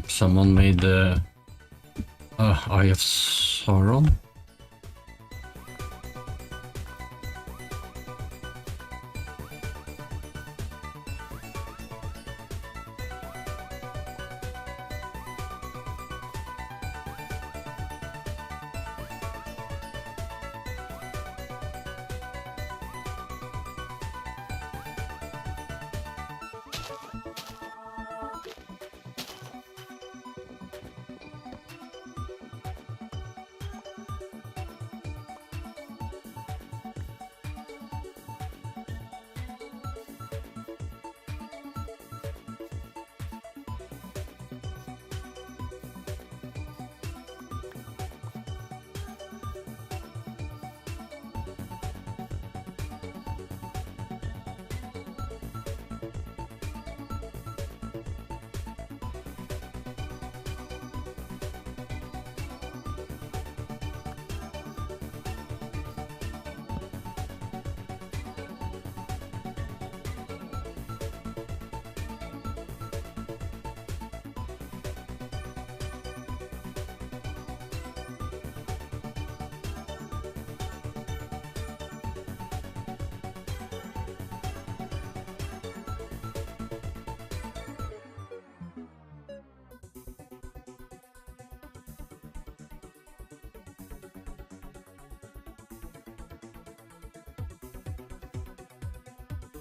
Someone made the Eye of Sauron.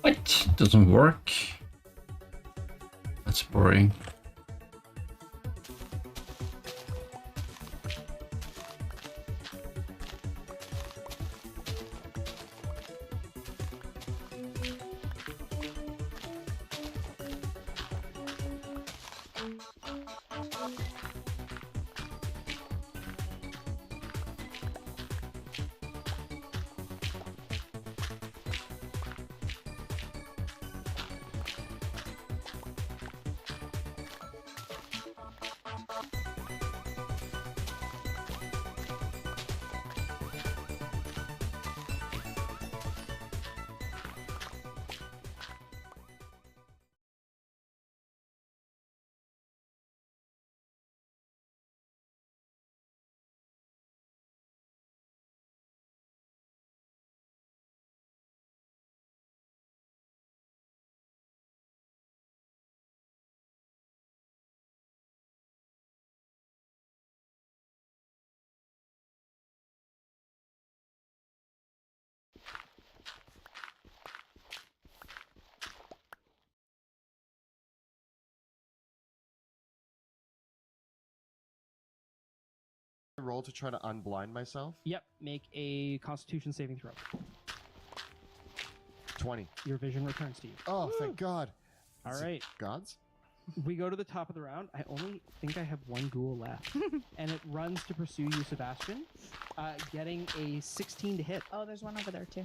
What? Doesn't work? That's boring. Roll to try to unblind myself? Yep, make a Constitution saving throw. 20. Your vision returns to you. Oh, thank God. All Is it right. Gods? We go to the top of the round. I only think I have one ghoul left. And it runs to pursue you, Sebastian, getting a 16 to hit. Oh, there's one over there too.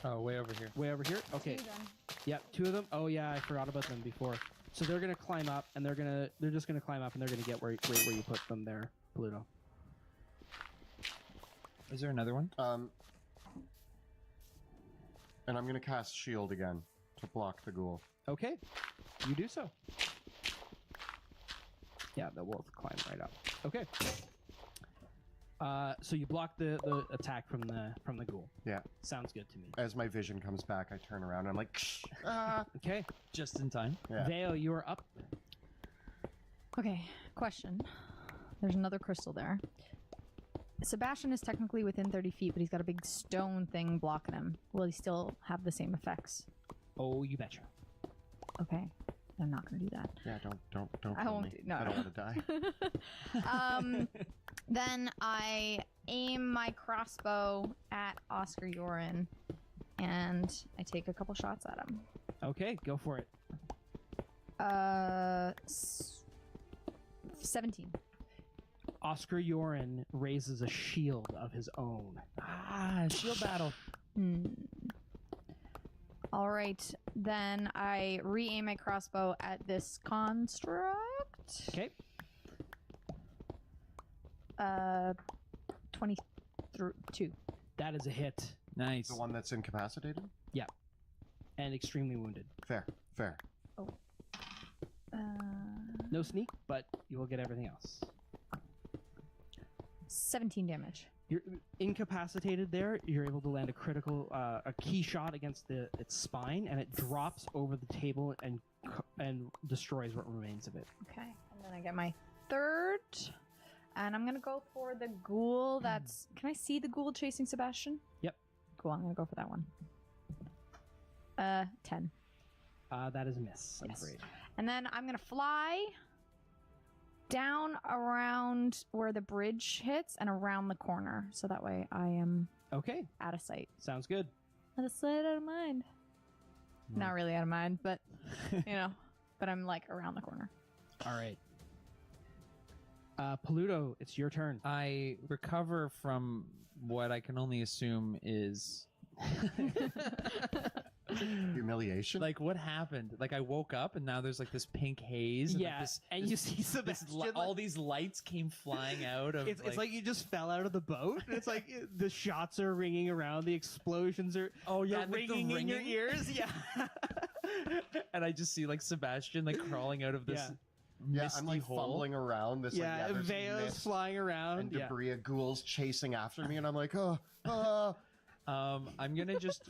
Oh, way over here. Way over here? Okay. Two then. Yep, two of them. Oh yeah, I forgot about them before. So they're gonna climb up, and they're just gonna climb up, and they're gonna get right where you put them there, Pluto. Is there another one? And I'm going to cast Shield again to block the ghoul. Okay, you do so. Yeah, they'll both climb right up. Okay. So you block the attack from the ghoul. Yeah. Sounds good to me. As my vision comes back, I turn around and I'm like, ah. Okay. Just in time. Yeah. Vale, you are up. Okay, question. There's another crystal there. Sebastian is technically within 30 feet, but he's got a big stone thing blocking him. Will he still have the same effects? Oh, you betcha. Okay. I'm not going to do that. Yeah, don't I kill won't me. do- no, I don't no. want to die. Then I aim my crossbow at Oscar Yorin, and I take a couple shots at him. Okay, go for it. 17. Oscar Yoren raises a shield of his own. Ah, shield battle. All right, then I re-aim my crossbow at this construct. Okay. 22. That is a hit Nice. The one that's incapacitated? and extremely wounded. Fair, fair. No sneak, but you will get everything else. 17 damage. You're incapacitated there. You're able to land a critical, a key shot against its spine, and it drops over the table and destroys what remains of it. Okay, and then I get my third, and I'm gonna go for the ghoul. That's. Can I see the ghoul chasing Sebastian? Yep. Cool. I'm gonna go for that one. 10. That is a miss. I'm Yes. afraid. And then I'm gonna fly down around where the bridge hits and around the corner, so that way I am Okay, out of sight. sounds good. Out of sight, out of mind. Not really out of mind, but but I'm like around the corner. All right. Paluto, it's your turn. I recover from what I can only assume is Humiliation? like what happened. Like I woke up and now there's like this pink haze. And Yeah, like this, and you see Sebastian. all these lights came flying out of. It's like you just fell out of the boat. It's like the shots are ringing around, the explosions are like, ringing in your ears. Yeah. and I just see like Sebastian like crawling out of this yeah, misty I'm like hole. fumbling around this. Yeah, there's Veo's mist flying around. and Yeah. debris of ghouls chasing after me, and I'm like, I'm gonna just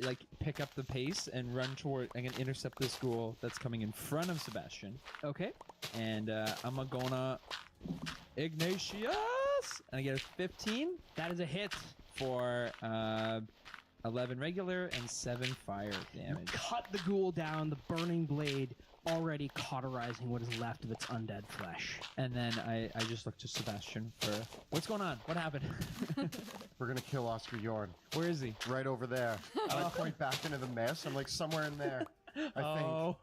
like pick up the pace and run toward. I'm gonna intercept this ghoul that's coming in front of Sebastian, Okay. and I'm gonna Ignatius, and I get a 15 That is a hit. for 11 regular and 7 fire damage. Cut the ghoul down, the burning blade already cauterizing what is left of its undead flesh. And then I just look to Sebastian for what's going on. What happened? we're gonna kill Oscar Yorn Where is he? right over there. And I point back into the mist. I'm like, somewhere in there, I think. Oh.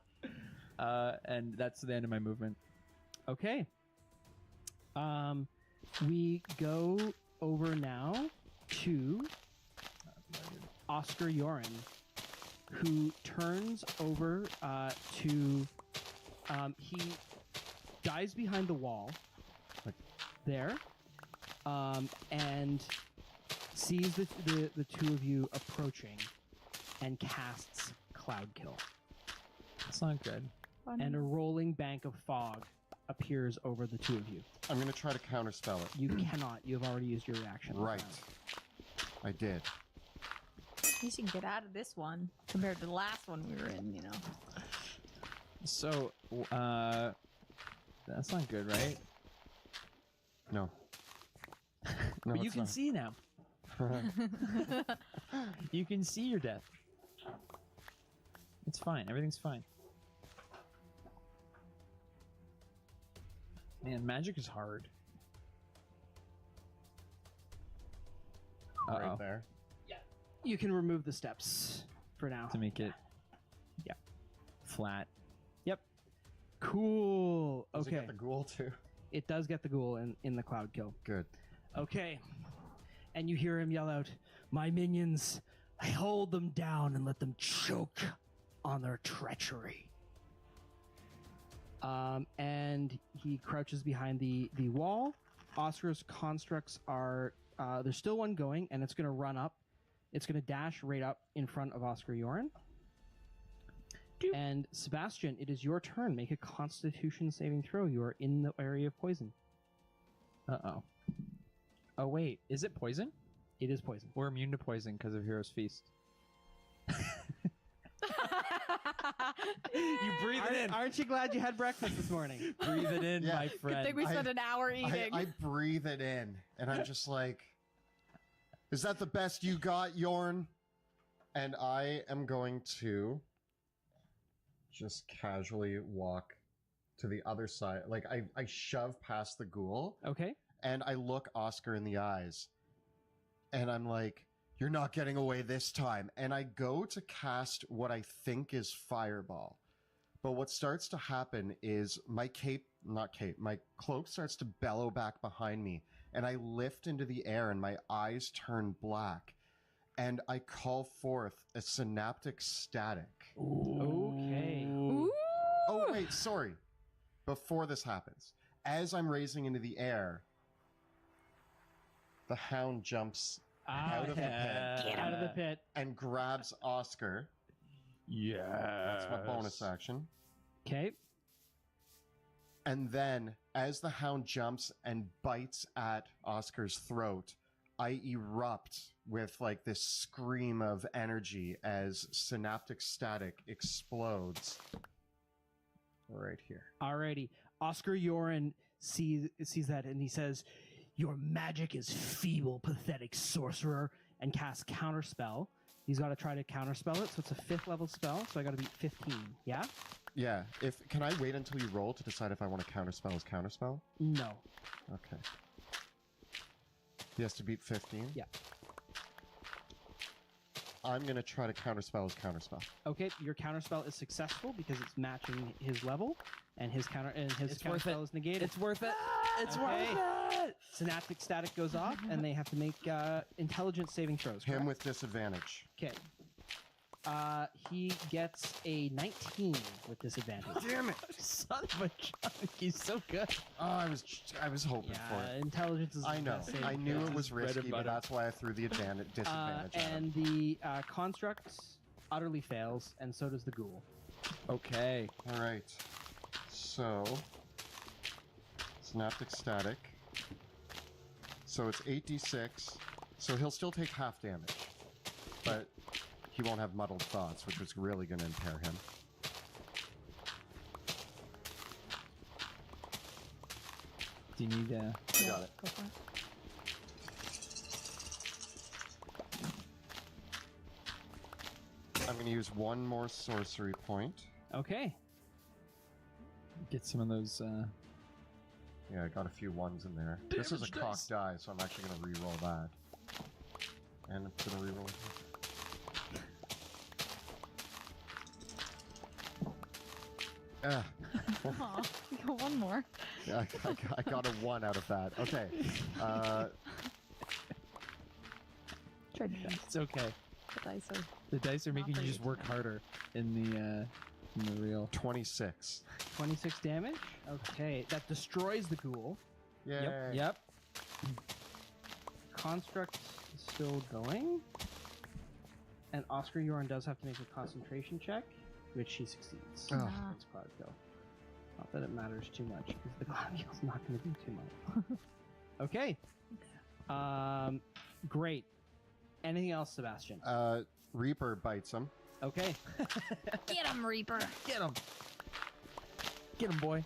And that's the end of my movement. Okay. We go over now to Oscar Yoren, who turns over to he dies behind the wall there, and sees the two of you approaching and casts Cloud Kill. That's not good. And a rolling bank of fog appears over the two of you. I'm gonna try to counterspell it. You cannot. You have already used your reaction. Right. I did. At least you can get out of this one compared to the last one we were in, So, that's not good, right? No. No, But you it's can not. see now. You can see your death. It's fine. Everything's fine. Man, magic is hard. Uh-oh. Right there. You can remove the steps for now. To make it flat. Yep. Cool. Does it Okay. get the ghoul too? It does get the ghoul in the Cloud Kill. Good. Okay. And you hear him yell out, "My minions, I hold them down and let them choke on their treachery." And he crouches behind the wall. Oscar's constructs are there's still one going, and it's going to run up. It's going to dash right up in front of Oscar Yoren. And Sebastian, it is your turn. Make a Constitution saving throw. You are in the area of poison. Uh-oh. Oh, wait. Is it poison? It is poison. We're immune to poison because of Hero's Feast. You breathe it in. Aren't you glad you had breakfast this morning? Breathe it in, Yeah. my Good friend. I think we spent an hour eating. I breathe it in, and I'm just like, is that the best you got, Yorn? And I am going to just casually walk to the other side. Like, I shove past the ghoul, Okay. and I look Oscar in the eyes, and I'm like, you're not getting away this time. And I go to cast what I think is Fireball. But what starts to happen is my cape not cape, my cloak starts to bellow back behind me, and I lift into the air, and my eyes turn black, and I call forth a synaptic static. Okay. Ooh. Oh, wait, sorry. Before this happens, as I'm raising into the air, the hound jumps out of the pit Get out of the pit. and grabs Oscar. Yeah. That's my bonus action. Okay. And then, as the hound jumps and bites at Oscar's throat, I erupt with like this scream of energy as synaptic static explodes right here. Alrighty. Oscar Yoren sees that and he says, "Your magic is feeble, pathetic sorcerer," and casts Counterspell. He's got to try to counterspell it, so it's a 5th level spell, so I got to beat 15. Yeah? Yeah, can I wait until you roll to decide if I want to counterspell as counterspell? No. Okay. He has to beat 15? Yeah. I'm going to try to counterspell as counterspell. Okay, your counterspell is successful because it's matching his level, and his It's worth counterspell it. is negated. It's worth it. It's Okay. worth it. Synaptic static goes off, and they have to make intelligence saving throws. Him correct? with disadvantage. Okay. He gets a 19 with disadvantage. Damn it! Son of a chunk. He's so good. Oh, I was hoping for Yeah, it. intelligence is I the know. best saving I knew throw. it was bread and risky, but butter. that's why I threw the disadvantage at him. And the construct utterly fails, and so does the ghoul. Okay. All right. So, synaptic static. So it's 8d6. So he'll still take half damage, but he won't have muddled thoughts, which was really going to impair him. Do you need I got it. Go for it. I'm going to use one more sorcery point. Okay. get some of those? Yeah, I got a few ones in there. This is a Damage cocked dice. die, so I'm actually going to re-roll that. And I'm going to re-roll it. Ah, Aw, you got one more. yeah, I got a 1 out of that. Okay. Tried your best. It's okay. The dice are The dice are Not making for you you just work tonight. harder in the real. 26. 26 damage. Okay, that destroys the ghoul. Yay. Yep. Construct is still going. And Oscar Yorn does have to make a concentration check, which she succeeds. Oh. Ah. That's Cloud Kill. Not that it matters too much, because the Cloud Kill's not going to do too much. Okay. Great. Anything else, Sebastian? Reaper bites him. Okay. Get him, Reaper. Get him. Get him, boy.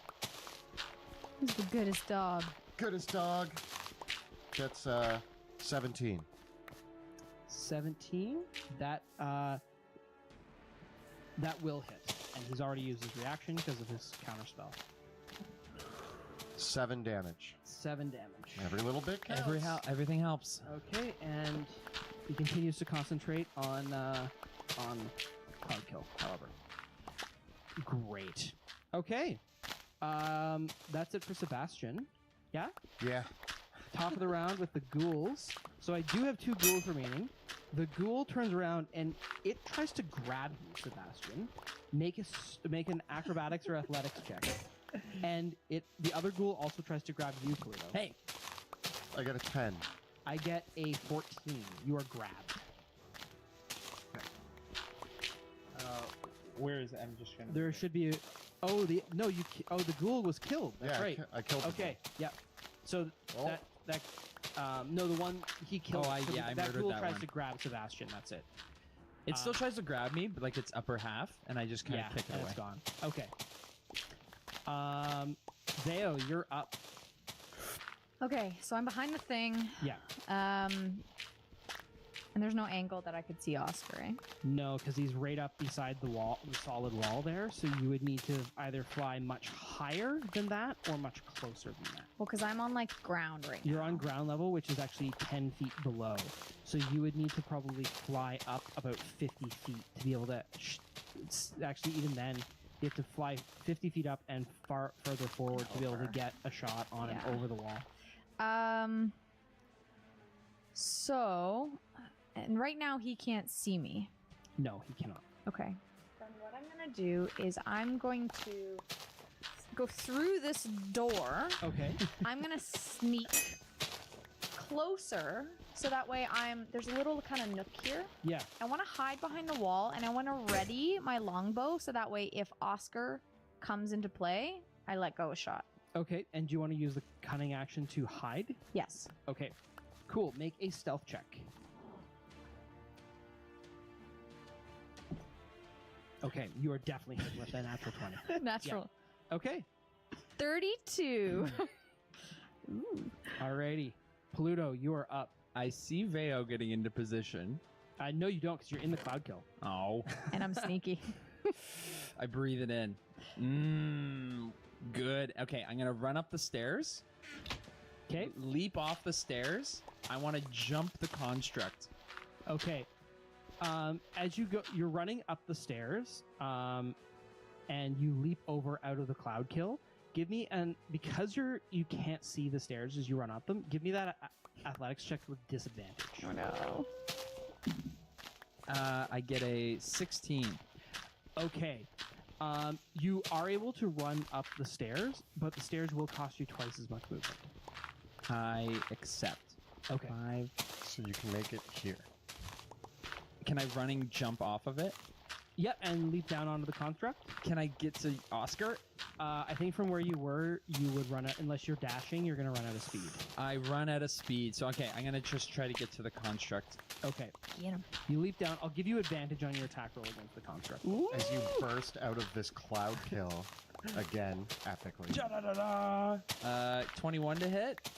Who's the goodest dog? Goodest dog. Gets 17. 17. That will hit. And he's already used his reaction because of his counterspell. 7 damage. 7 damage. Every little bit counts. Everything helps. Okay, and he continues to concentrate on Cloud Kill, however. Great. Okay. That's it for Sebastian. Yeah? Yeah. Top of the round with the ghouls. So I do have 2 ghouls remaining. The ghoul turns around and it tries to grab you, Sebastian. Make an acrobatics or athletics check. And the other ghoul also tries to grab you, Polito. Hey. I got a 10. I get a 14. You are grabbed. Where is it? I'm just gonna. There should be the ghoul was killed. That's Yeah, right. I killed him. Okay, yeah. So Oh. no, the one he killed. Oh, I so that murdered ghoul that tries one. to grab Sebastian. That's it. It still tries to grab me, but like its upper half, and I just kind Yeah, of kick it and away. it's gone. Okay. Zeo, you're up. Okay, so I'm behind the thing. Yeah. And there's no angle that I could see Oscar, eh? No, because he's right up beside the wall, the solid wall there. So you would need to either fly much higher than that or much closer than that. Well, because I'm on like ground right now. You're on ground level, which is actually 10 feet below. So you would need to probably fly up about 50 feet to be able to... actually, even then, You have to fly 50 feet up and far further forward to be able to Over. get a shot on Yeah. it over the wall. So, and right now he can't see me. No, he cannot. Okay. Then what I'm gonna do is I'm going to go through this door. Okay. I'm gonna sneak closer so that way there's a little kind of nook here. Yeah. I want to hide behind the wall and I want to ready my longbow so that way if Oscar comes into play, I let go a shot. Okay. And do you want to use the cunning action to hide? Yes. Okay. Cool. Make a stealth check. Okay. You are definitely hit with a natural 20. Natural. Okay. 32. Ooh. Alrighty. Pluto, you are up. I see Veo getting into position. No, you don't, because you're in the cloud kill. Oh. And I'm sneaky. I breathe it in. Good. Okay, I'm gonna run up the stairs. Okay. Leap off the stairs. I want to jump the construct. Okay. As you go, you're running up the stairs, and you leap over out of the cloud kill. Give me because you can't see the stairs as you run up them. Give me that athletics check with disadvantage. Oh no. I get a 16. Okay. You are able to run up the stairs, but the stairs will cost you twice as much movement. I accept. Okay. 5. So you can make it here. Can I running jump off of it? Yep, and leap down onto the construct. Can I get to Oscar? I think from where you were, you would run out, unless you're dashing, you're going to run out of speed. I run out of speed, so okay, I'm gonna just try to get to the construct. Okay. Get him. You leap down. I'll give you advantage on your attack roll against the construct. As you burst out of this cloud kill again, epically. 21 to hit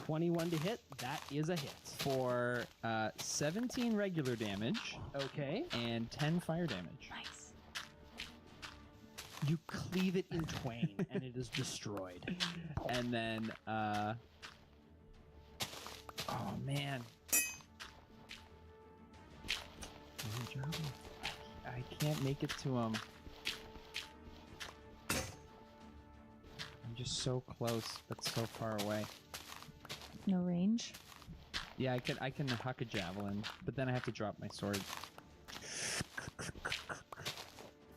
21 to hit. That is a hit. for 17 regular damage Okay. and 10 fire damage. Nice. You cleave it in twain, and it is destroyed. And then, oh man, I can't make it to him. I'm just so close, but so far away. No range. Yeah, I can huck a javelin, but then I have to drop my sword.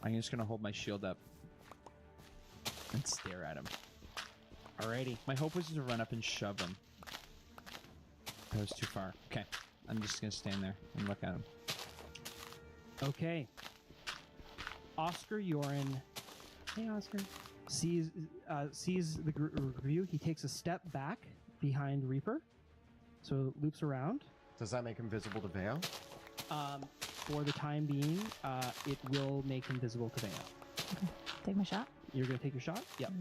I'm just gonna hold my shield up and stare at him. Alrighty. My hope was to run up and shove him. That was too far. Okay, I'm just gonna stand there and look at him. Okay. Oscar Yorin Hey, Oscar. sees the review. He takes a step back behind Reaper, so loops around. Does that make him visible to Vale? For the time being, it will make him visible to Veo. Take my shot. You're gonna take your shot? Yep.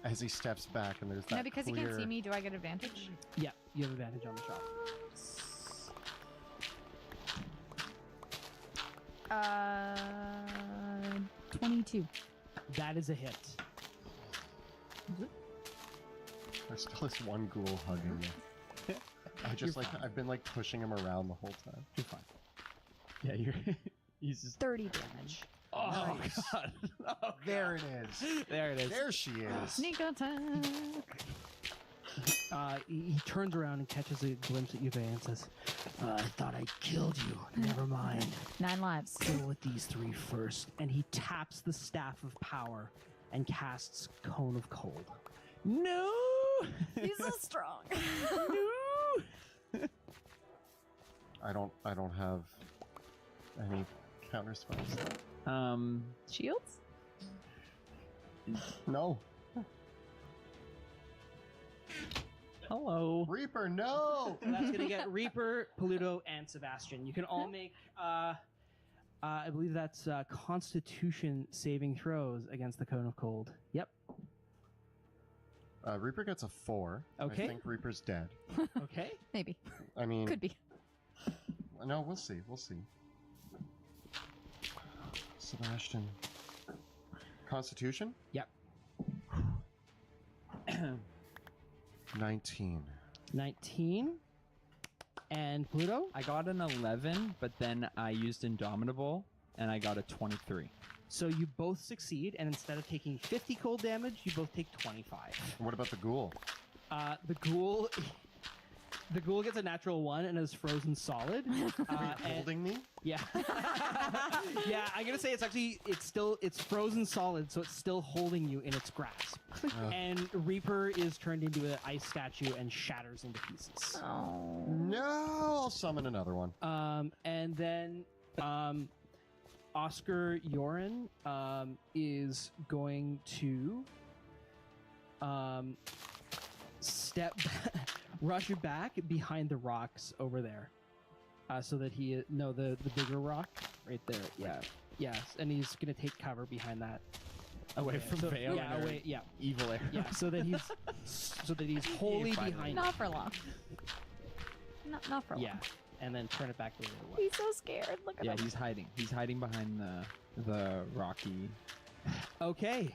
As he steps back and there's that Now, because he clear... can't see me, do I get advantage? Yeah, you have advantage on the shot. 22. That is a hit. There's still this one ghoul hugging me. I've been like pushing him around the whole time. You're fine. Yeah, you're. He's just. 30 damage. Oh Nice. god. Oh, There it is. there it is. There she is. Sneak attack. He turns around and catches a glimpse at you and says, I thought I killed you. Never mind. 9 lives. Deal with these 3 first. And he taps the Staff of Power and casts Cone of Cold. No. He's so strong. No. I don't have any counter spells. Shields? No. Hello. Reaper, no! So that's going to get Reaper, Paluto, and Sebastian. You can all make, I believe that's Constitution saving throws against the Cone of Cold. Yep. Reaper gets a 4. Okay. I think Reaper's dead. Okay. Maybe. I mean, Could be. no, we'll see. We'll see. Sebastian. Constitution? Yep. 19. 19. And Pluto? I got an 11, but then I used Indomitable, and I got a 23. So you both succeed, and instead of taking 50 cold damage, you both take 25. What about the ghoul? The ghoul, the ghoul gets a natural 1 and is frozen solid. Are you and- holding me? yeah, yeah. I'm gonna say it's frozen solid, so it's still holding you in its grasp. And Reaper is turned into an ice statue and shatters into pieces. Oh. No, I'll summon another one. And then Oscar Yoren is going to rush back behind the rocks over there, so that the bigger rock right there. Yeah, yes, and he's gonna take cover behind that. Away Yeah, from so- Vale. Yeah, and her away. Yeah, Evil arrow. yeah. So that he's wholly Finally. behind. Not for long. Not for long. Yeah, and then turn it back the other way. He's so scared. Look at Yeah, him. he's hiding. He's hiding behind the rocky. Okay.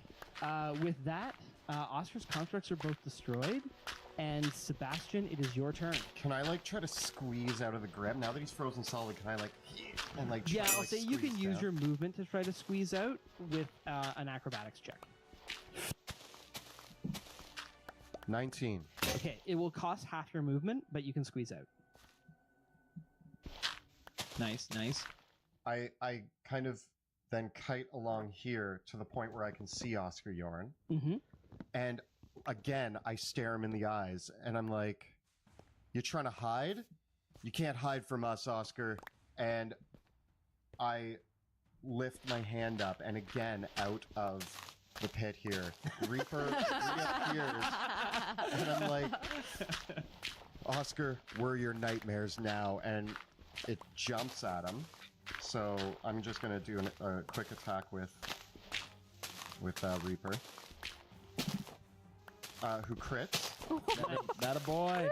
With that, Oscar's constructs are both destroyed, and Sebastian, it is your turn. Can I like try to squeeze out of the grip now that he's frozen solid? Can I like and like? Try Yeah, to, I'll like, say you can squeeze use down? your movement to try to squeeze out with an acrobatics check. 19. Okay, it will cost half your movement, but you can squeeze out. Nice, nice. I kind of then kite along here to the point where I can see Oscar Yorn, Mm-hmm. and again I stare him in the eyes, and I'm like, "You trying to hide? You can't hide from us, Oscar." And I lift my hand up, and again out of the pit here, Reaper reappears, and I'm like, "Oscar, we're your nightmares now," and it jumps at him. So I'm just gonna do a quick attack with Reaper, who crits. That a boy.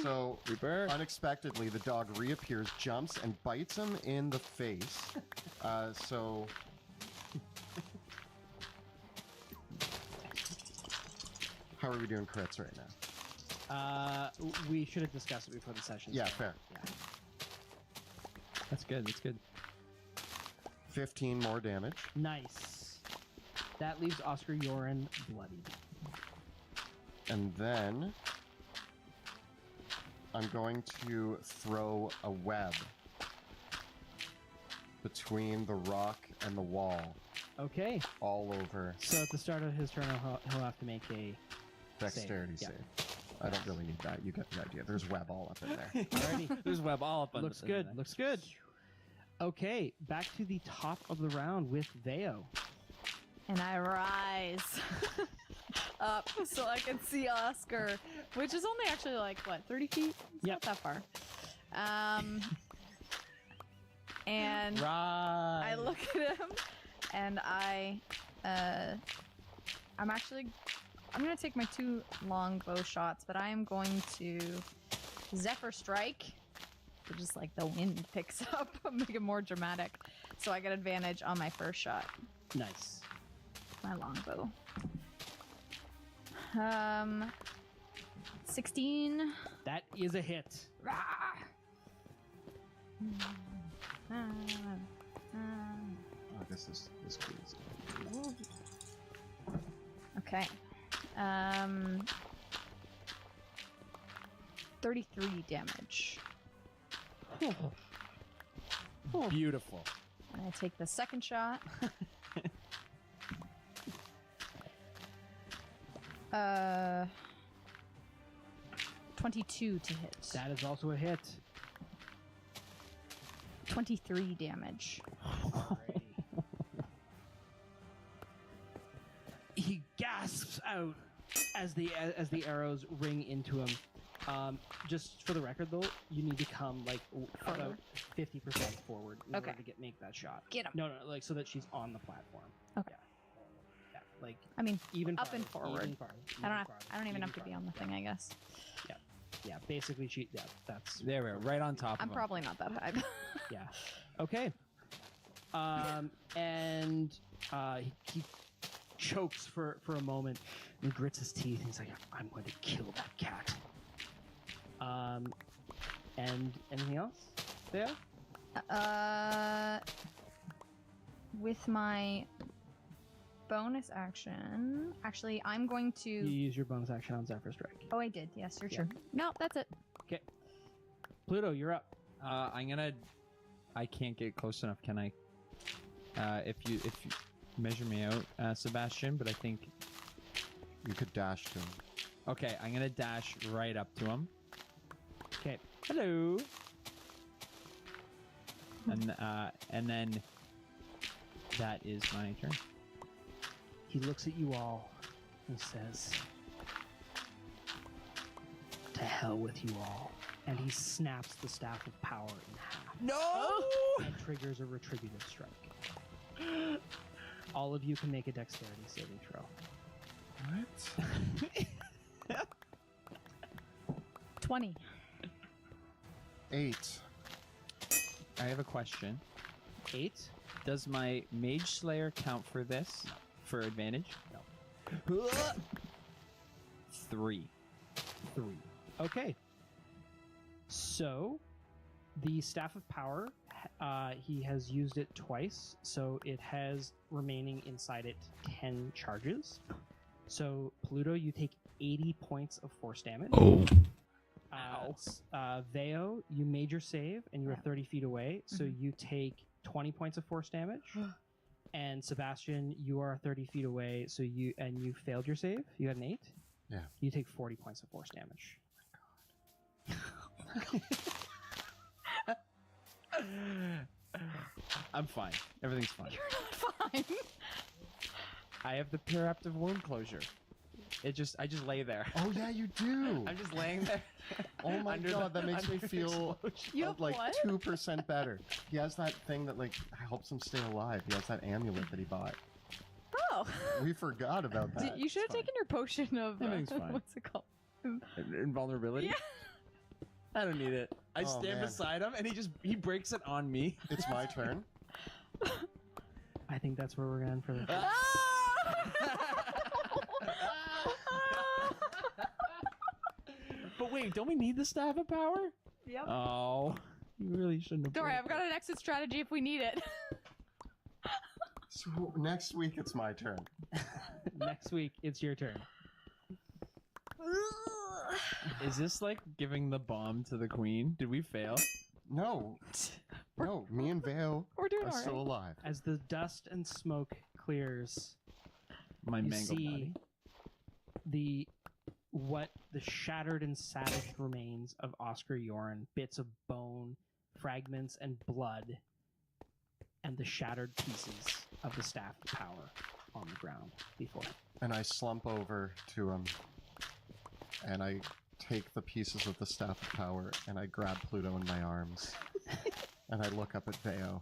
So Reaper. unexpectedly, the dog reappears, jumps, and bites him in the face. So how are we doing crits right now? We should have discussed it before the session. Yeah, started. fair. Yeah. That's good. That's good. 15 more damage. Nice. That leaves Oscar Yoren bloodied. And then I'm going to throw a web between the rock and the wall, Okay. all over So at the start of his turn, he'll have to make a dexterity Yeah. save. I don't really need that. You get the idea. There's web all up in there. Alrighty. There's web all up on Looks good. Looks good. Okay, back to the top of the round with Veo. And I rise up so I can see Oscar, which is only actually like, what, 30 feet? It's Yep. not that far. And Right. I look at him, and I'm going to take my 2 long bow shots, but I am going to Zephyr Strike, which is like the wind picks up, make it more dramatic. So I get advantage on my first shot. Nice. My longbow. 16. That is a hit. Rah! Oh, this is cool. Okay. 33 damage. Beautiful. And I take the second shot. 22 to hit. That is also a hit. 23 damage. Alrighty. He gasps out as the arrows ring into him. Just for the record, though, you need to come like about 50% forward in order Okay. to make that shot. Get him. No, like so that she's on the platform. Okay. Yeah, like I mean, even up and farther, forward. even farther, I don't even even have to farther. be on the thing, I guess. Yeah, basically, that's There we are, right on top I'm of him. probably not that high. yeah. Okay. And he chokes for a moment and grits his teeth. And he's like, "I'm going to kill that cat." And anything else there? with my bonus action, actually, I'm going to. You use your bonus action on Zephyr Strike. Oh, I did. Yes, you're Yeah. true. No, that's it. Pluto, you're up. I can't get close enough, can I? If you measure me out, Sebastian, but I think You could dash to him. okay. I'm gonna dash right up to him. Okay. Hello. And then that is my turn. He looks at you all and says, "To hell with you all." And he snaps the Staff of Power in half No. and triggers a retributive strike. All of you can make a dexterity saving throw. What? 20. 8. I have a question. 8? Does my Mage Slayer count for this? For advantage? No. 3. 3. Okay. So, the Staff of Power, he has used it twice, so it has remaining inside it 10 charges. So, Pluto, you take 80 points of force damage. Oh. Veo, you made your save, and you were 30 feet away, so you take 20 points of force damage. And Sebastian, you are 30 feet away, so you failed your save. You got an 8. Yeah. You take 40 points of force damage. I'm fine. Everything's fine. You're not fine. I have the preemptive wound closure. I just lay there. Oh yeah, you do. I'm just laying there. Oh my under god, the- that makes me under the feel explosion. You have like what? 2% better. He has that thing that like helps him stay alive. He has that amulet that he bought. Oh. We forgot about that. You should have It's fine. taken your potion of. Everything's fine. What's it called? Invulnerability? Yeah. I don't need it. I Oh, stand man. beside him and he breaks it on me. It's my turn. I think that's where we're going for this. But wait, don't we need the Staff of Power? Yep. Oh, you really shouldn't have. Don't worry, played I've got an exit strategy if we need it. So next week it's my turn. Next week, it's your turn. it. Is this like giving the bomb to the queen? Did we fail? No. No, me and Vale We're doing are alright. still alive. As the dust and smoke clears, My you mangled see body. the shattered and savaged remains of Oscar Yoren, bits of bone, fragments, and blood, and the shattered pieces of the Staff of Power on the ground before him. And I slump over to him. And I take the pieces of the Staff of Power and I grab Pluto in my arms. And I look up at Veo.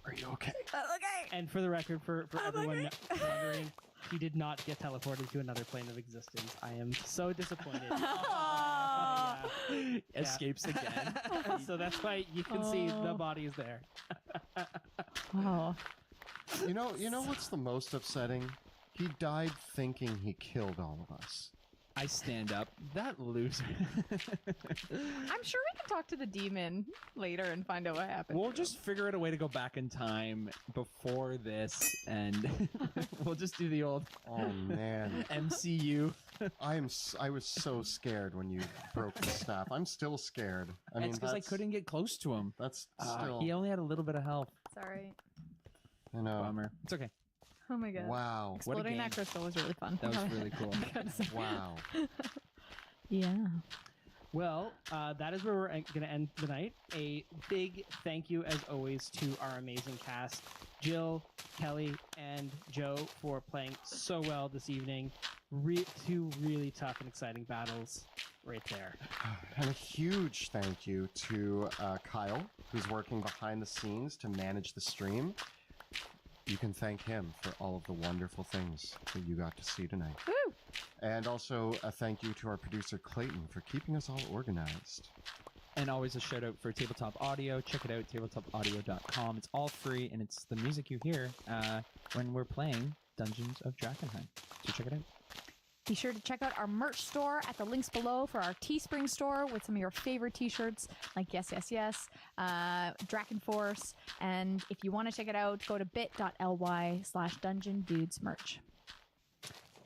Are you okay? Okay. And for the record, for I'm everyone okay. wondering, he did not get teleported to another plane of existence. I am so disappointed. Aw. Yeah. Escapes again. So that's why you can see the Oh. body is there. Oh. You know what's the most upsetting? He died thinking he killed all of us. I stand up. That loser. I'm sure we can talk to the demon later and find out what happened. We'll to just figure out a way to go back in time before this, and we'll just do the old Oh man. MCU. I was so scared when you broke the staff. I'm still scared. I mean, That's because I that's, couldn't get close to him. That's still. He only had a little bit of health. him. Sorry. I know. Bummer. It's okay. Oh my god. Wow. Exploding game. that crystal was really fun. That was really cool. Wow. Yeah. Well, that is where we're going to end the night. A big thank you, as always, to our amazing cast, Jill, Kelly, and Joe, for playing so well this evening. Two really tough and exciting battles right there. And a huge thank you to Kyle, who's working behind the scenes to manage the stream. You can thank him for all of the wonderful things that you got to see tonight. Woo! And also a thank you to our producer Clayton for keeping us all organized. And always a shout out for Tabletop Audio. Check it out, tabletopaudio.com. It's all free, and it's the music you hear when we're playing Dungeons of Drakenheim. So check it out. Be sure to check out our merch store at the links below for our Teespring store with some of your favorite t-shirts like Yes, Yes, Yes, Draken Force. And if you want to check it out, go to bit.ly/DungeonDudesMerch.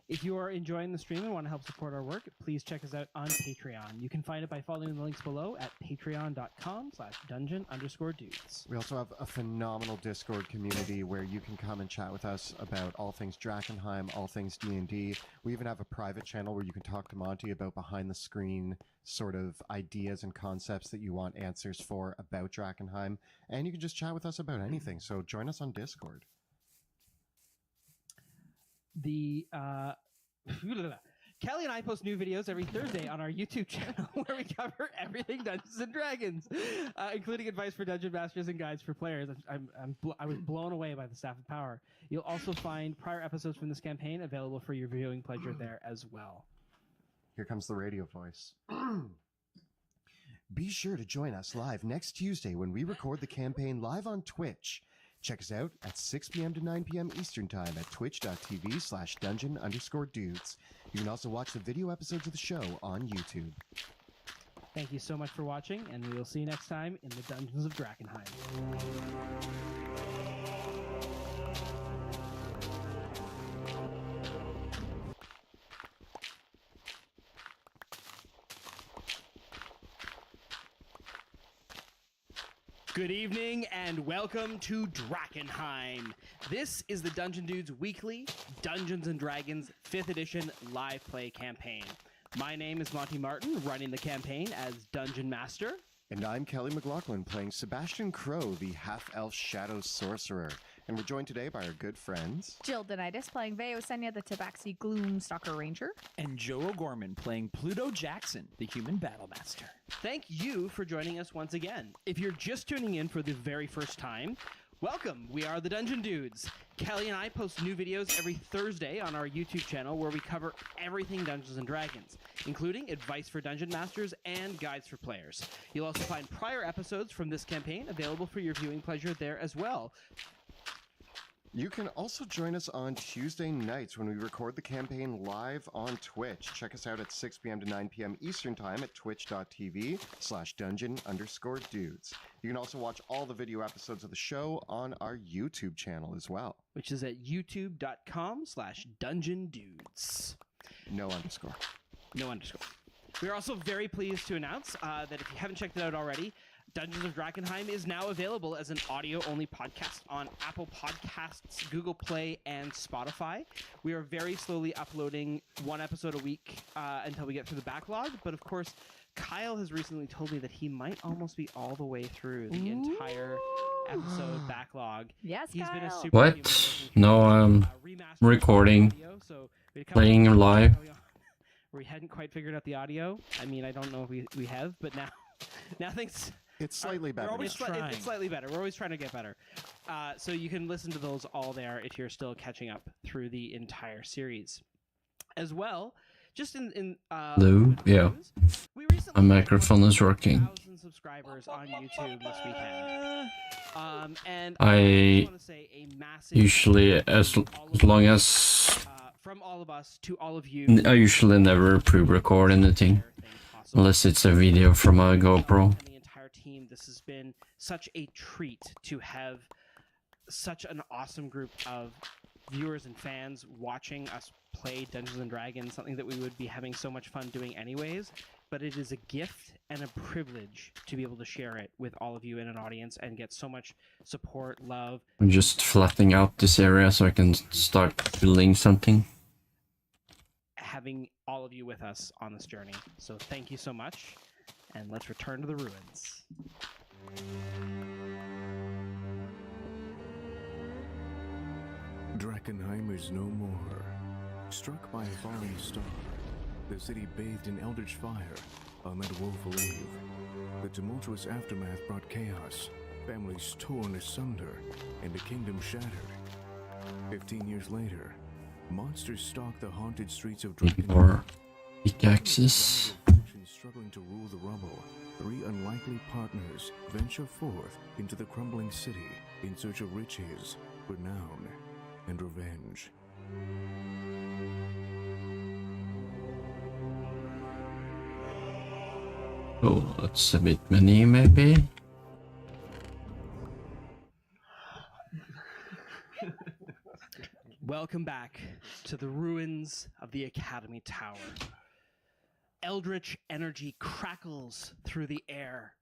If you are enjoying the stream and want to help support our work, please check us out on Patreon. You can find it by following the links below at patreon.com/dungeon_dudes. We also have a phenomenal Discord community where you can come and chat with us about all things Drakenheim, all things D&D. We even have a private channel where you can talk to Monty about behind-the-screen sort of ideas and concepts that you want answers for about Drakenheim. And you can just chat with us about anything. So join us on Discord. The Kelly and I post new videos every Thursday on our YouTube channel where we cover everything Dungeons and Dragons, including advice for dungeon masters and guides for players. I was blown away by the Staff of Power. You'll also find prior episodes from this campaign available for your viewing pleasure there as well. Here comes the radio voice. Be sure to join us live next Tuesday when we record the campaign live on Twitch. Check us out at 6 p.m. to 9 p.m. Eastern Time at twitch.tv/dungeon_dudes. You can also watch the video episodes of the show on YouTube. Thank you so much for watching, and we will see you next time in the Dungeons of Drakenheim. Good evening and welcome to Drakenheim. This is the Dungeon Dudes Weekly Dungeons & Dragons 5th Edition live play campaign. My name is Monty Martin, running the campaign as Dungeon Master. And I'm Kelly McLaughlin, playing Sebastian Crow, the half-elf shadow sorcerer. And we're joined today by our good friends... Jill Denitis playing Veosenia, the Tabaxi Gloomstalker Ranger. And Joe O'Gorman playing Pluto Jackson, the Human Battlemaster. Thank you for joining us once again. If you're just tuning in for the very first time, welcome. We are the Dungeon Dudes. Kelly and I post new videos every Thursday on our YouTube channel where we cover everything Dungeons & Dragons, including advice for dungeon masters and guides for players. You'll also find prior episodes from this campaign available for your viewing pleasure there as well. You can also join us on Tuesday nights when we record the campaign live on Twitch. Check us out at 6 p.m. to 9 p.m. Eastern Time at twitch.tv/dungeon_dudes. You can also watch all the video episodes of the show on our YouTube channel as well. Which is at youtube.com/dungeondudes. No underscore. No underscore. We are also very pleased to announce that if you haven't checked it out already, Dungeons of Drakenheim is now available as an audio-only podcast on Apple Podcasts, Google Play, and Spotify. We are very slowly uploading one episode a week until we get through the backlog, but of course, Kyle has recently told me that he might almost be all the way through the entire episode backlog. Yes, He's been a Kyle. super What? No, I'm recording, audio, so we playing live. We hadn't quite figured out the audio. I mean, I don't know if we have, but now things... It's slightly better. It's slightly better. We're always trying to get better. So you can listen to those all there if you're still catching up through the entire series. As well, just in Hello? Yeah. we recently My microphone is working. 1,000 subscribers on YouTube this weekend. And I want to say a massive usually, as long as from all of us to all of you. I usually never pre-record anything unless it's a video from a GoPro. Team, this has been such a treat to have such an awesome group of viewers and fans watching us play Dungeons and Dragons, something that we would be having so much fun doing anyways, but it is a gift and a privilege to be able to share it with all of you in an audience and get so much support, love. I'm just flattening out this area so I can start building something. Having all of you with us on this journey. So thank you so much. And let's return to the ruins. Drakenheim is no more. Struck by a falling star, the city bathed in eldritch fire on that woeful eve. The tumultuous aftermath brought chaos, families torn asunder, and a kingdom shattered. 15 years later, monsters stalk the haunted streets of Need Drakenheim. more pickaxes. Struggling to rule the rubble, three unlikely partners venture forth into the crumbling city in search of riches, renown, and revenge. Oh, that's a bit many, maybe? Welcome back to the ruins of the Academy Tower. Eldritch energy crackles through the air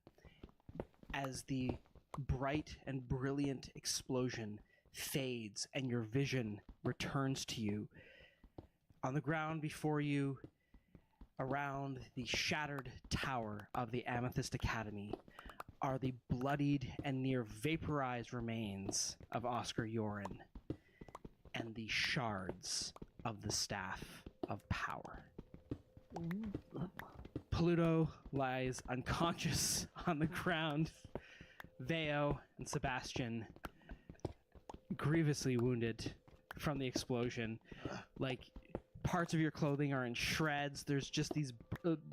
as the bright and brilliant explosion fades and your vision returns to you. On the ground before you, around the shattered tower of the Amethyst Academy, are the bloodied and near vaporized remains of Oscar Yoren and the shards of the Staff of Power. Pluto lies unconscious on the ground. Veo and Sebastian, grievously wounded from the explosion. Like, parts of your clothing are in shreds. There's just these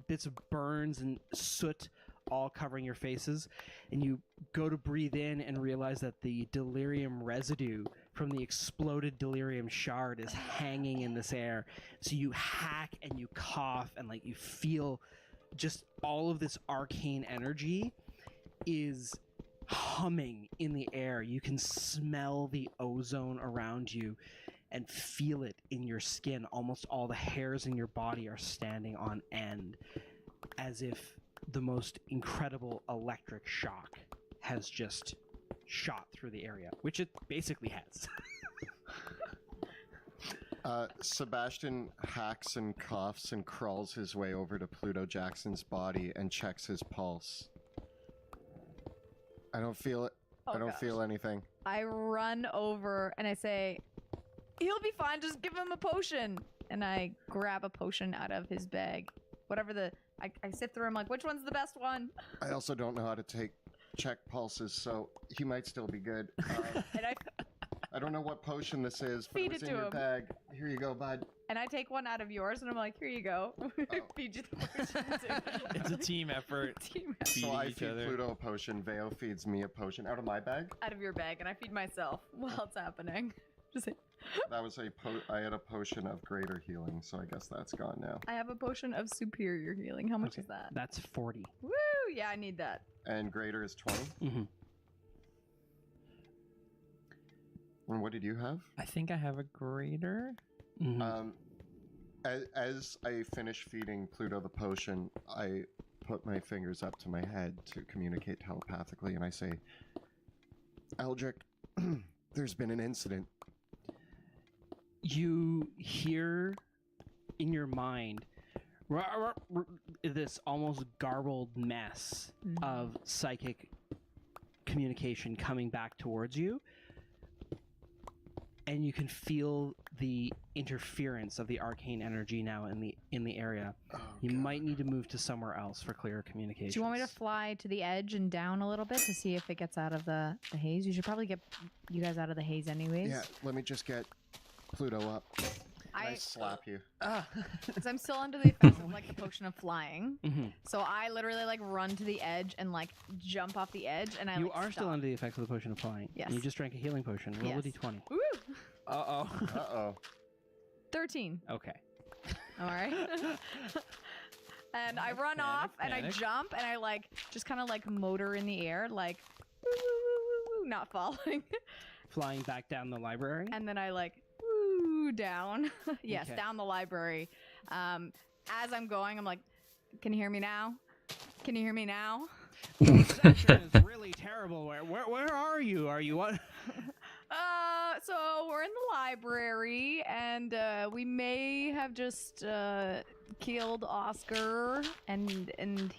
bits of burns and soot all covering your faces. And you go to breathe in and realize that the delirium residue from the exploded delirium shard is hanging in this air. So you hack and you cough and like you feel just all of this arcane energy is humming in the air. You can smell the ozone around you and feel it in your skin. Almost all the hairs in your body are standing on end, as if the most incredible electric shock has just shot through the area, which it basically has. Sebastian hacks and coughs and crawls his way over to Pluto Jackson's body and checks his pulse. I don't feel it. I don't feel anything. I run over and I say, he'll be fine, just give him a potion. And I grab a potion out of his bag. Whatever I sift through him like, which one's the best one? I also don't know how to check pulses, so he might still be good. And I don't know what potion this is, but Feed it was it in to your him. bag. Here you go, bud. I take one out of yours and I'm like, here you go. Feed you the potion. It's a team effort. Team effort. So I each feed other. Pluto a potion, Veo feeds me a potion out of my bag. Out of your bag, and I feed myself while it's happening. Just like, That was I had a potion of greater healing, so I guess that's gone now. I have a potion of superior healing. How much Okay, is that? That's 40. Woo! Yeah, I need that. And greater is 20. Mm-hmm. And what did you have? I think I have a greater. Mm-hmm. As I finish feeding Pluto the potion, I put my fingers up to my head to communicate telepathically, and I say, Eldrick, there's been an incident. You hear in your mind this almost garbled mess of psychic communication coming back towards you, and you can feel the interference of the arcane energy now in the area. Oh, You God. might need to move to somewhere else for clearer communication. Do you want me to fly to the edge and down a little bit to see if it gets out of the haze? You should probably get you guys out of the haze anyways. Yeah, let me just get Pluto up. I slap you. Because I'm still under the effects of like the potion of flying. Mm-hmm. So I literally like run to the edge and like jump off the edge, and I You like, are still stop. under the effects of the potion of flying. Yes. And you just drank a healing potion. Roll Yes. a d20. Woo! Uh-oh. Uh-oh. 13. Okay. All right. And I run off and I panic. jump and I like just kind of like motor in the air, like woo, woo, woo, woo, woo, not falling. Flying back down the library. And then I like woo down. Yes, Okay. down the library. As I'm going, I'm like, can you hear me now? Can you hear me now? Reception is really terrible. Where are you? Are you what? So we're in the library, and we may have just killed Oscar, and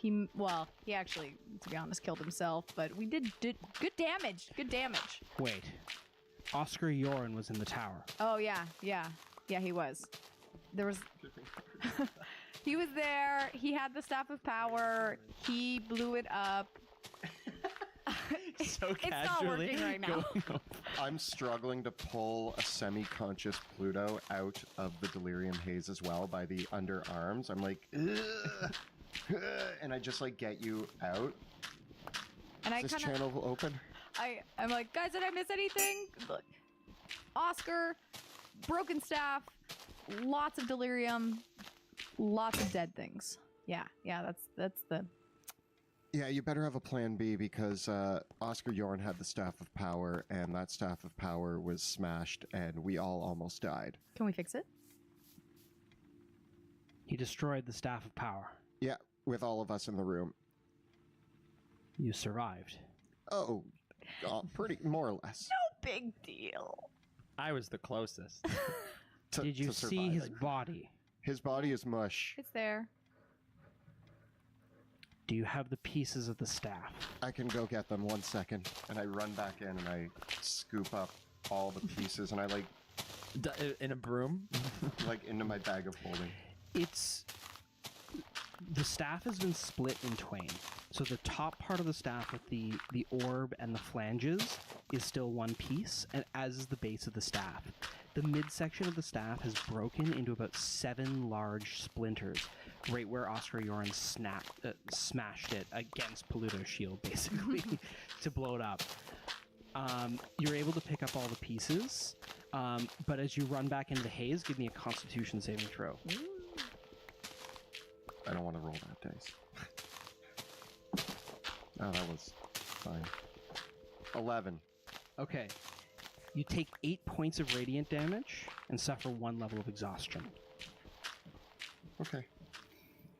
he actually, to be honest, killed himself. But we did good damage. Good damage. Wait. Oscar Yoren was in the tower. Oh yeah, he was. There was. He was there. He had the Staff of Power. He blew it up. So It's not casually working right now. going up. I'm struggling to pull a semi-conscious Pluto out of the delirium haze as well by the underarms. I'm like, ugh, ugh, and I just like get you out. And I Is this kind of. channel open? I'm like, guys, did I miss anything? Look, Oscar, broken staff, lots of delirium, lots of dead things. Yeah, that's the Yeah, you better have a plan B because Oscar Yorn had the Staff of Power, and that Staff of Power was smashed, and we all almost died. Can we fix it? He destroyed the Staff of Power. Yeah, with all of us in the room. You survived. Oh, pretty more or less. Big deal. I was the closest. Did you to see his surviving. body? His body is mush. It's there. Do you have the pieces of the staff? I can go get them 1 second. And I run back in and I scoop up all the pieces and I In a broom? like into my bag of holding. It's... The staff has been split in twain. So the top part of the staff with the orb and the flanges is still one piece, and as is the base of the staff. The midsection of the staff has broken into about 7 large splinters, right where Oscar Yorn smashed it against Paluto's shield, basically, to blow it up. You're able to pick up all the pieces, but as you run back into the haze, give me a Constitution saving throw. I don't want to roll that dice. Oh, that was fine. 11. Okay. You take 8 points of radiant damage and suffer 1 level of exhaustion. Okay.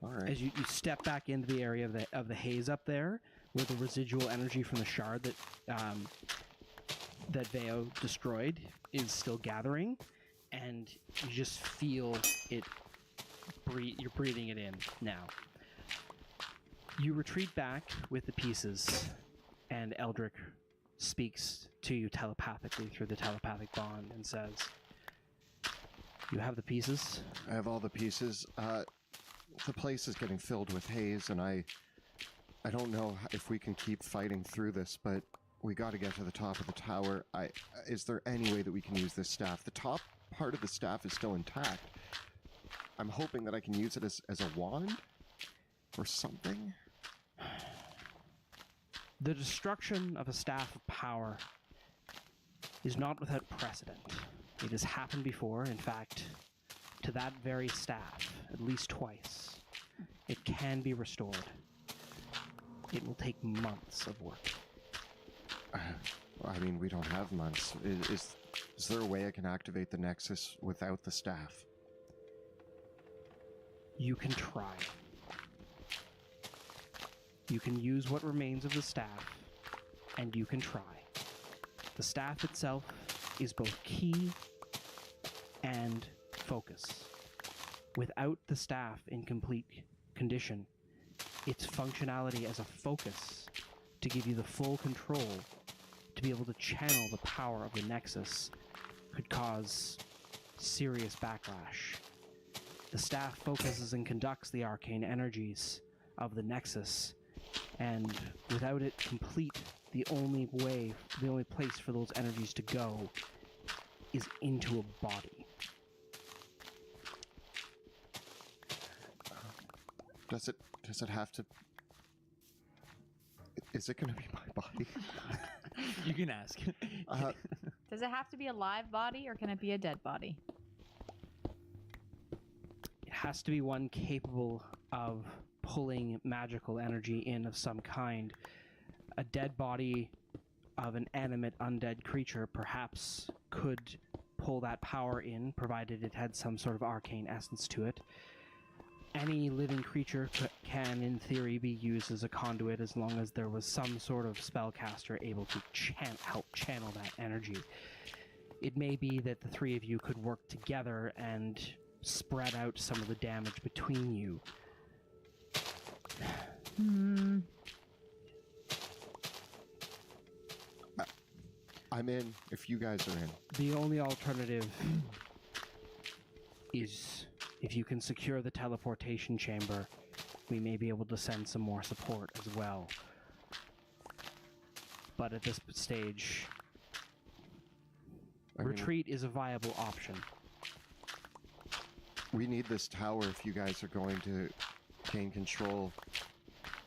All right. As you step back into the area of the haze up there, where the residual energy from the shard that Veo destroyed is still gathering, and you just feel it. You're breathing it in now. You retreat back with the pieces, and Eldrick speaks to you telepathically through the telepathic bond and says, "You have the pieces?" I have all the pieces. The place is getting filled with haze, and I don't know if we can keep fighting through this, but we got to get to the top of the tower. Is there any way that we can use this staff? The top part of the staff is still intact. I'm hoping that I can use it as a wand or something. The destruction of a staff of power is not without precedent. It has happened before, in fact, to that very staff, at least twice. It can be restored. It will take months of work. I mean, we don't have months. Is there a way I can activate the Nexus without the staff? You can try. You can use what remains of the staff, and you can try. The staff itself is both key and focus. Without the staff in complete condition, its functionality as a focus to give you the full control to be able to channel the power of the Nexus could cause serious backlash. The staff focuses and conducts the arcane energies of the Nexus, and without it complete, the only place for those energies to go is into a body. Does it have to... Is it going to be my body? You can ask. Does it have to be a live body or can it be a dead body? It has to be one capable of pulling magical energy in of some kind. A dead body of an animate undead creature perhaps could pull that power in, provided it had some sort of arcane essence to it. Any living creature can, in theory, be used as a conduit as long as there was some sort of spellcaster able to help channel that energy. It may be that the three of you could work together and spread out some of the damage between you. I'm in, if you guys are in. The only alternative is if you can secure the teleportation chamber, we may be able to send some more support as well. But at this stage, retreat is a viable option. We need this tower if you guys are going to gain control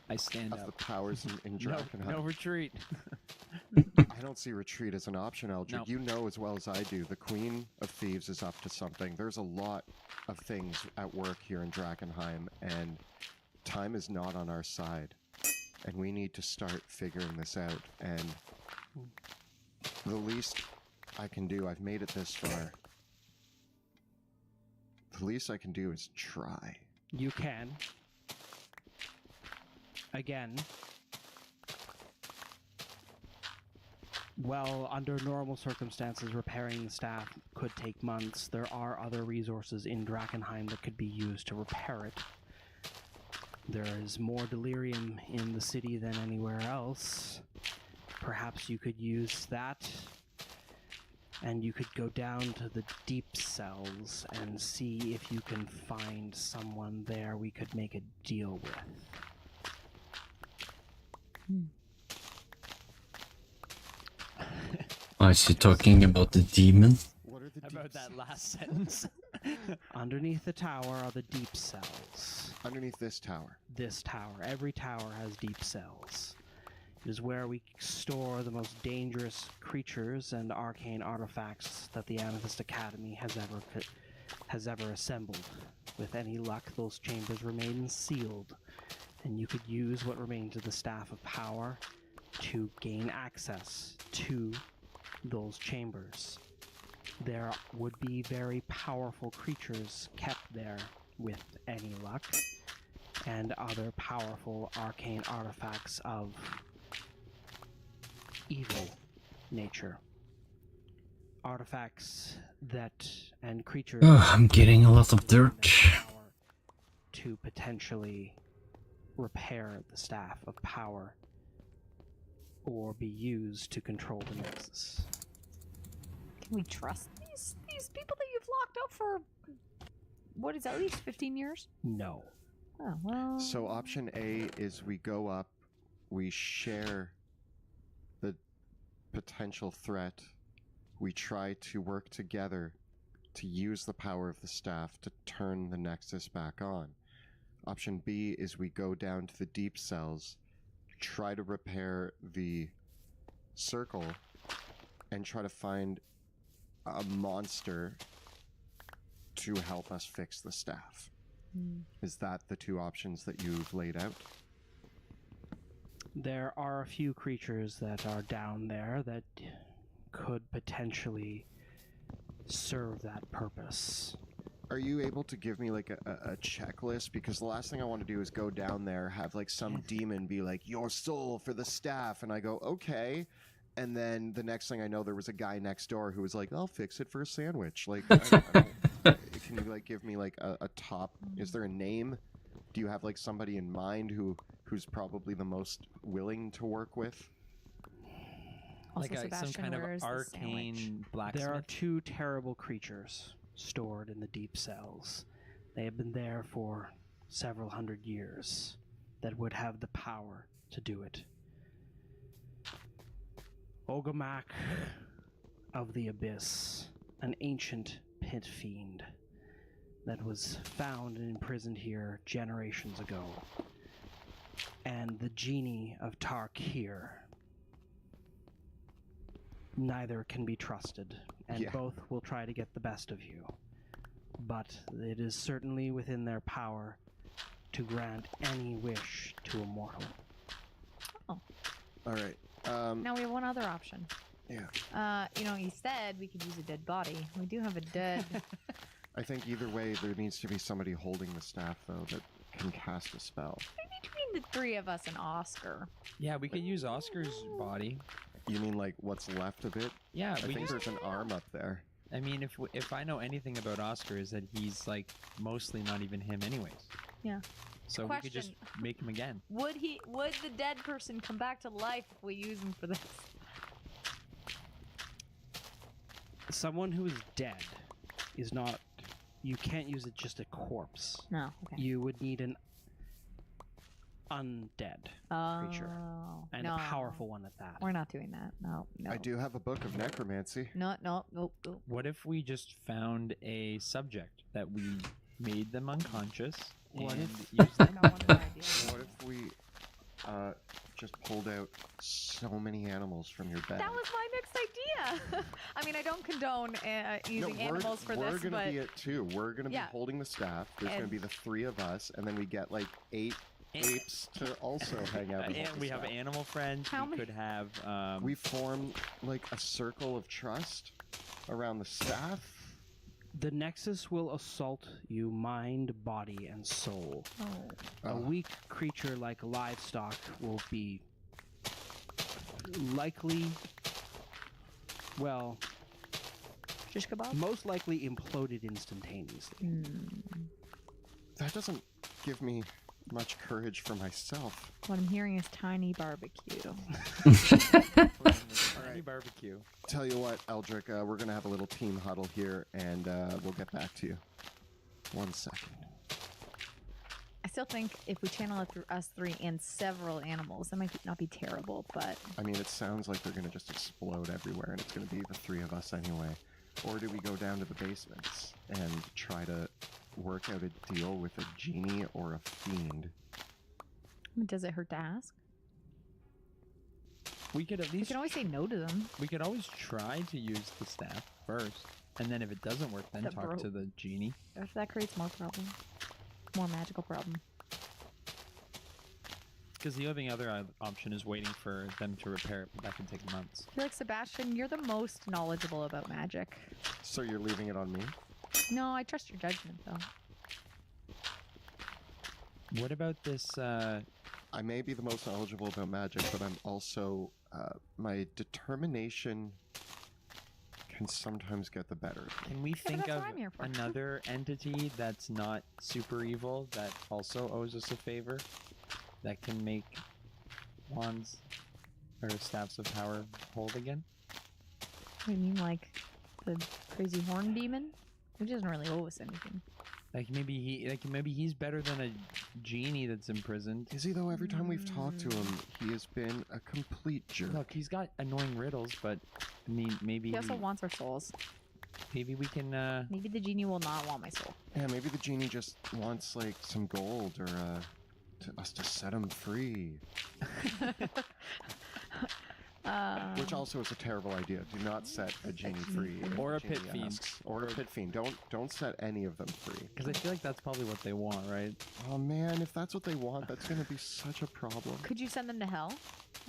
I stand of the up. powers in Drakenheim. No retreat. I don't see retreat as an option, Eldrick. No. You know as well as I do, the Queen of Thieves is up to something. There's a lot of things at work here in Drakenheim, and time is not on our side. and we need to start figuring this out. And the least I can do, I've made it this far. The least I can do is try. You can. Again. Well, under normal circumstances, repairing the staff could take months. There are other resources in Drakenheim that could be used to repair it. There is more delirium in the city than anywhere else. Perhaps you could use that, and you could go down to the deep cells and see if you can find someone there we could make a deal with. Is he talking about the demon? What are the How about deep that last sentence? Underneath the tower are the deep cells. underneath this tower? This tower, every tower has deep cells. It is where we store the most dangerous creatures and arcane artifacts that the Amethyst Academy has ever assembled. With any luck, those chambers remain sealed, and you could use what remains of the Staff of Power to gain access to those chambers. There would be very powerful creatures kept there with any luck, and other powerful arcane artifacts of evil nature. Artifacts that and creatures I'm getting a lot of dirt. to potentially repair the Staff of Power or be used to control the Nexus. Can we trust these people that you've locked up for, what is that, at least 15 years? No. Oh, well... So option A is we go up, we share the potential threat, we try to work together to use the power of the staff to turn the Nexus back on. Option B is we go down to the deep cells, try to repair the circle, and try to find a monster to help us fix the staff. Is that the two options that you've laid out? There are a few creatures that are down there that could potentially serve that purpose. Are you able to give me like a checklist? Because the last thing I want to do is go down there, have like some demon be like, your soul for the staff, and I go, okay. And then the next thing I know, there was a guy next door who was like, I'll fix it for a sandwich. Like, I don't, can you like give me like a top? Is there a name? Do you have like somebody in mind who's probably the most willing to work with? Also, Like some Sebastian, kind of where is the sandwich? arcane blacksmith. There are two terrible creatures stored in the deep cells. They have been there for several hundred years that would have the power to do it. Ogamak of the Abyss, an ancient pit fiend that was found and imprisoned here generations ago, and the genie of Tarkir. Neither can be trusted, and both will try to get the best of you. But it is certainly within their power to grant any wish to a mortal. All right. Now we have one other option. Yeah. You said we could use a dead body. We do have a dead... I think either way, there needs to be somebody holding the staff, though, that can cast a spell. Between the three of us and Oscar. Yeah, we could use Oscar's body. You mean like what's left of it? Yeah, I we think just, there's an arm up there. I mean, if I know anything about Oscar, is that he's like mostly not even him, anyways. Yeah. So we could just make him again. Would the dead person come back to life if we use him for this? Someone who is dead is not... You can't use it just a corpse. No, okay. You would need an undead creature. And a powerful one at that. We're not doing that. No. I do have a book of necromancy. No. What if we just found a subject that we made them unconscious What and if- used them? What if we just pulled out so many animals from your bed? That was my next idea. I mean, I don't condone using animals for we're this, gonna but be it too. We're gonna be holding the staff. There's gonna And- be the three of us, and then we get like 8 apes to also hang out. And we have animal friends. How we many- could have. We form like a circle of trust around the staff. The Nexus will assault you mind, body, and soul. Oh. A weak creature like livestock will be likely, well, Shish kebab? most likely imploded instantaneously. That doesn't give me much courage for myself. What I'm hearing is tiny barbecue. Tiny barbecue. Tell you what, Eldrick, we're gonna have a little team huddle here, and we'll get back to you. 1 second. I still think if we channel it through us three and several animals, that might not be terrible, but I mean, it sounds like they're gonna just explode everywhere, and it's gonna be the three of us anyway. Or do we go down to the basements and try to work out a deal with a genie or a fiend? does it hurt to ask? We could at We least. can always say no to them. We could always try to use the staff first, and then if it doesn't work, then That talk broke. to the genie. If that creates more problem. More magical problem. Because the only other option is waiting for them to repair it, but that can take months. I feel like, Sebastian, you're the most knowledgeable about magic. So you're leaving it on me? No, I trust your judgment, though. What about this? I may be the most knowledgeable about magic, but I'm also my determination can sometimes get the better of me. Can we but think that's of what I'm here for. another entity that's not super evil that also owes us a favor? That can make wands or staffs of power hold again? What do you mean, like the crazy horn demon? He doesn't really owe us anything. Like maybe he's better than a genie that's imprisoned. Is he though? Every time we've talked to him, he has been a complete jerk. Look, he's got annoying riddles, but I mean maybe He also wants our souls. maybe we can Maybe the genie will not want my soul. Yeah, maybe the genie just wants like some gold or us to set him free. Which also is a terrible idea. Do not set a genie free. if Or the a pit genie fiend. asks. Or a pit fiend. Don't set any of them free. because I feel like that's probably what they want, right? Oh man, if that's what they want, that's gonna be such a problem. Could you send them to hell?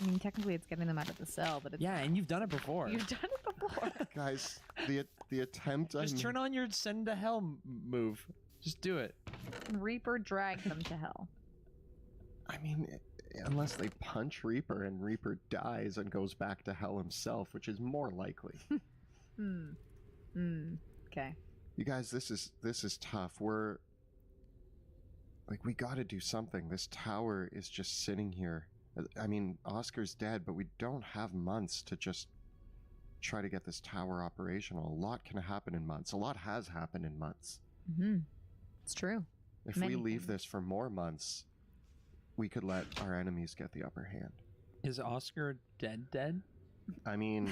I mean, technically, it's getting them out of the cell, but it's Yeah, and you've done it before. you've done it before. Guys, the attempt Just turn on your send to hell move. Just do it. Reaper dragged them to hell. I mean, unless they punch Reaper and Reaper dies and goes back to hell himself, which is more likely. Okay. You guys, this is tough. We're like, we got to do something. This tower is just sitting here. I mean, Oscar's dead, but we don't have months to just try to get this tower operational. A lot can happen in months. A lot has happened in months. It's true. If Many we leave things. this for more months, we could let our enemies get the upper hand. Is Oscar dead? I mean,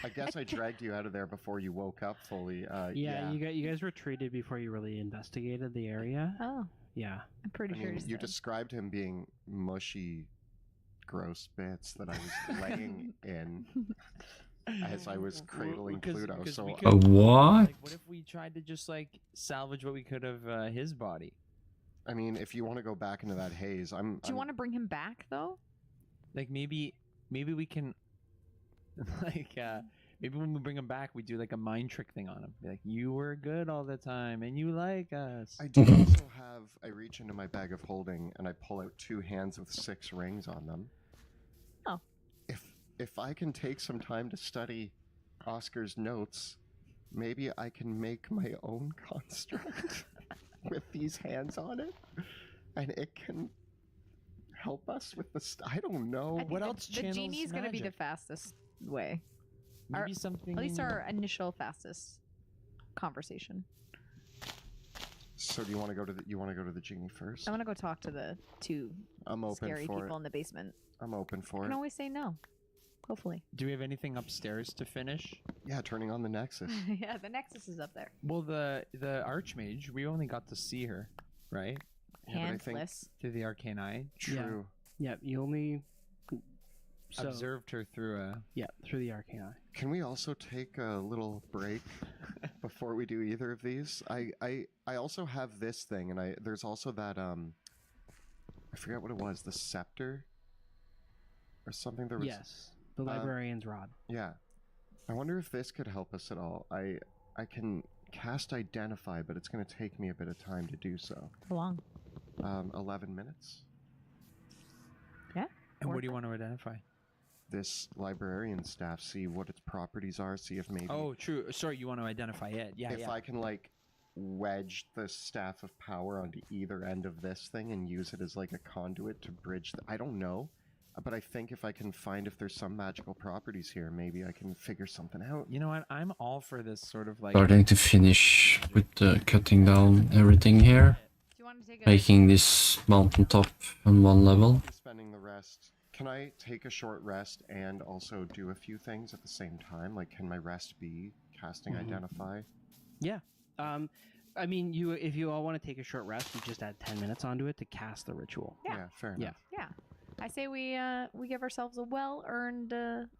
I guess I dragged you out of there before you woke up fully. Yeah, you guys retreated before you really investigated the area. Oh, Yeah. I'm pretty I sure mean, he's you dead. described him being mushy, gross bits that I was laying in as I was cradling Pluto. So A what? Like, what if we tried to just like salvage what we could of his body? I mean, if you want to go back into that haze, Do you want to bring him back though? Like maybe we can like maybe when we bring him back we do like a mind trick thing on him. Be like, you were good all the time and you like us. I do also have. I reach into my bag of holding and I pull out 2 hands with 6 rings on them. Oh. If I can take some time to study Oscar's notes, maybe I can make my own construct with these hands on it, and it can help us with the. I don't know. I think what the- else The channels genie is going to be the magic? fastest way. Maybe something. At least our initial fastest conversation. So do you want to go to the genie first? I want to go talk to the 2 I'm open scary for people it. in the basement. I'm open I for can it. always say no. Hopefully. Do we have anything upstairs to finish? Yeah, turning on the Nexus. Yeah, the Nexus is up there. Well, the archmage, we only got to see her, right? Yeah, but I think- Handless. Through the arcane eye. True. Yeah, you only Observed her through a. Yeah, through the arcane eye. Can we also take a little break before we do either of these? I also have this thing, and there's also that I forget what it was. The scepter, or something. There was. Yes, the librarian's rod. Yeah. I wonder if this could help us at all. I can cast identify, but it's going to take me a bit of time to do so. How long? 11 minutes. Yeah. And what worth do you it. want to identify? This librarian staff, see what its properties are, see if maybe Oh, true. Sorry, you want to identify it. Yeah, if I can like wedge the staff of power onto either end of this thing and use it as like a conduit to bridge I don't know, but I think if I can find if there's some magical properties here, maybe I can figure something out. You know what? I'm all for this sort of like. Starting to finish with cutting down everything here. Do you want to take a Making this mountaintop on one level. Spending the rest. Can I take a short rest and also do a few things at the same time? Like, can my rest be casting identify? Yeah. I mean, if you all want to take a short rest, you just add 10 minutes onto it to cast the ritual. Yeah. Fair Yeah. enough. Yeah. I say we give ourselves a well-earned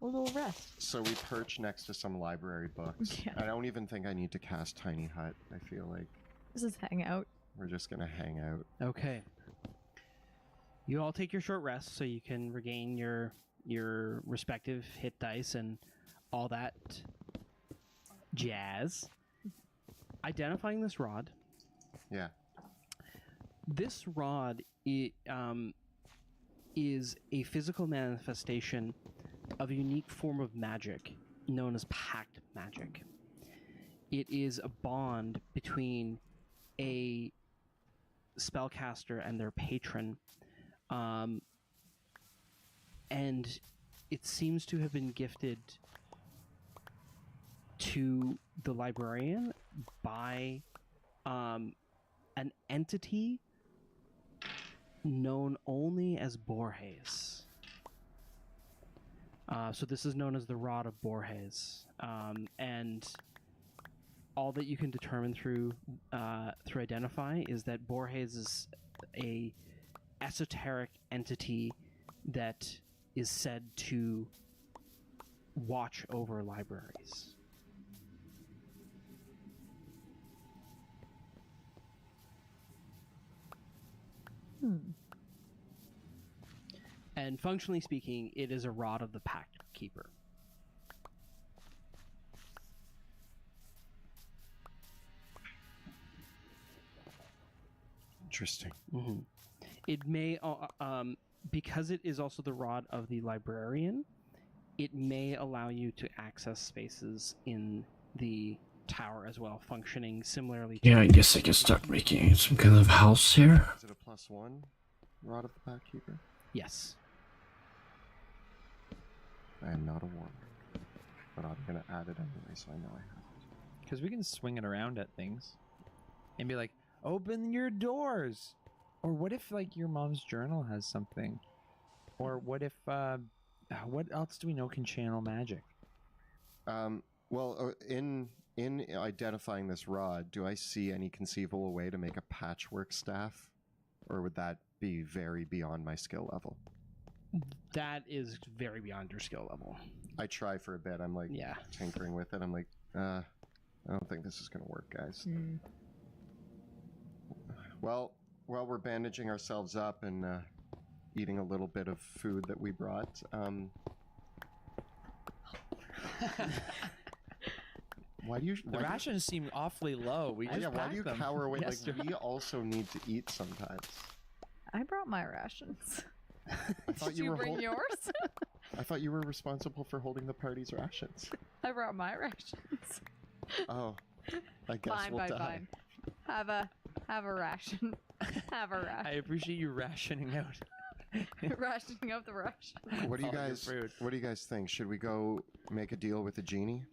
little rest. So we perch next to some library books. Yeah. I don't even think I need to cast Tiny Hut. I feel like This is hang out. we're just gonna hang out. Okay. You all take your short rest so you can regain your respective hit dice and all that jazz. Identifying this rod. Yeah. This rod is a physical manifestation of a unique form of magic known as pact magic. It is a bond between a spellcaster and their patron, and it seems to have been gifted to the librarian by an entity known only as Borges. So this is known as the Rod of Borges, and all that you can determine through identify is that Borges is a esoteric entity that is said to watch over libraries. And functionally speaking, it is a rod of the Pact Keeper. Interesting. Mm-hmm. It may, because it is also the rod of the librarian, it may allow you to access spaces in the tower as well, functioning similarly to... Yeah, I guess I can start making some kind of house here. Is it a +1 Rod of the Pack Keeper? Yes. I am not a warlock, but I'm gonna add it anyway, so I know I have it. Because we can swing it around at things and be like, open your doors. Or what if, like, your mom's journal has something? Or what if, what else do we know can channel magic? Well, in identifying this rod, do I see any conceivable way to make a patchwork staff? Or would that be very beyond my skill level? That is very beyond your skill level. I try for a bit. I'm like Yeah. tinkering with it. I'm like, I don't think this is gonna work, guys. Well, while we're bandaging ourselves up and eating a little bit of food that we brought, why do you? The rations seem awfully low. We just why do you packed them cower away? Like, yesterday. we also need to eat sometimes. I brought my rations. I thought Did you you were bring hol- yours? I thought you were responsible for holding the party's rations. I brought my rations. Oh, I guess Fine, we'll fine, die. fine. Have a ration. Have a I ration. appreciate you rationing out. Rationing out the ration. What do you All your guys? food. What do you guys think? Should we go make a deal with the genie?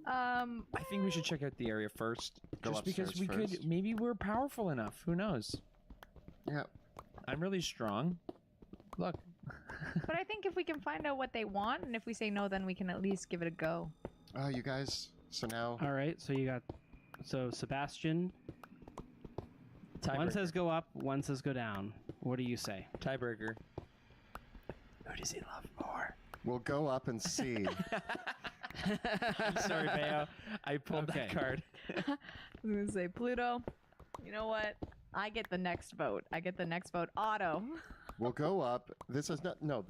I think we should check out the area first. Go just because upstairs we first. could, maybe we're powerful enough. Who knows? Yeah. I'm really strong. Look. But I think if we can find out what they want, and if we say no, then we can at least give it a go. Oh, you guys. So now. All right, so you got... So Sebastian, one says go up, one says go down. What do you say? Tiebreaker. Who does he love more? We'll go up and see. I'm sorry, Bayo. I pulled Okay. that card. I was gonna say, Pluto, you know what? I get the next vote. Otto. We'll go up. This is not no.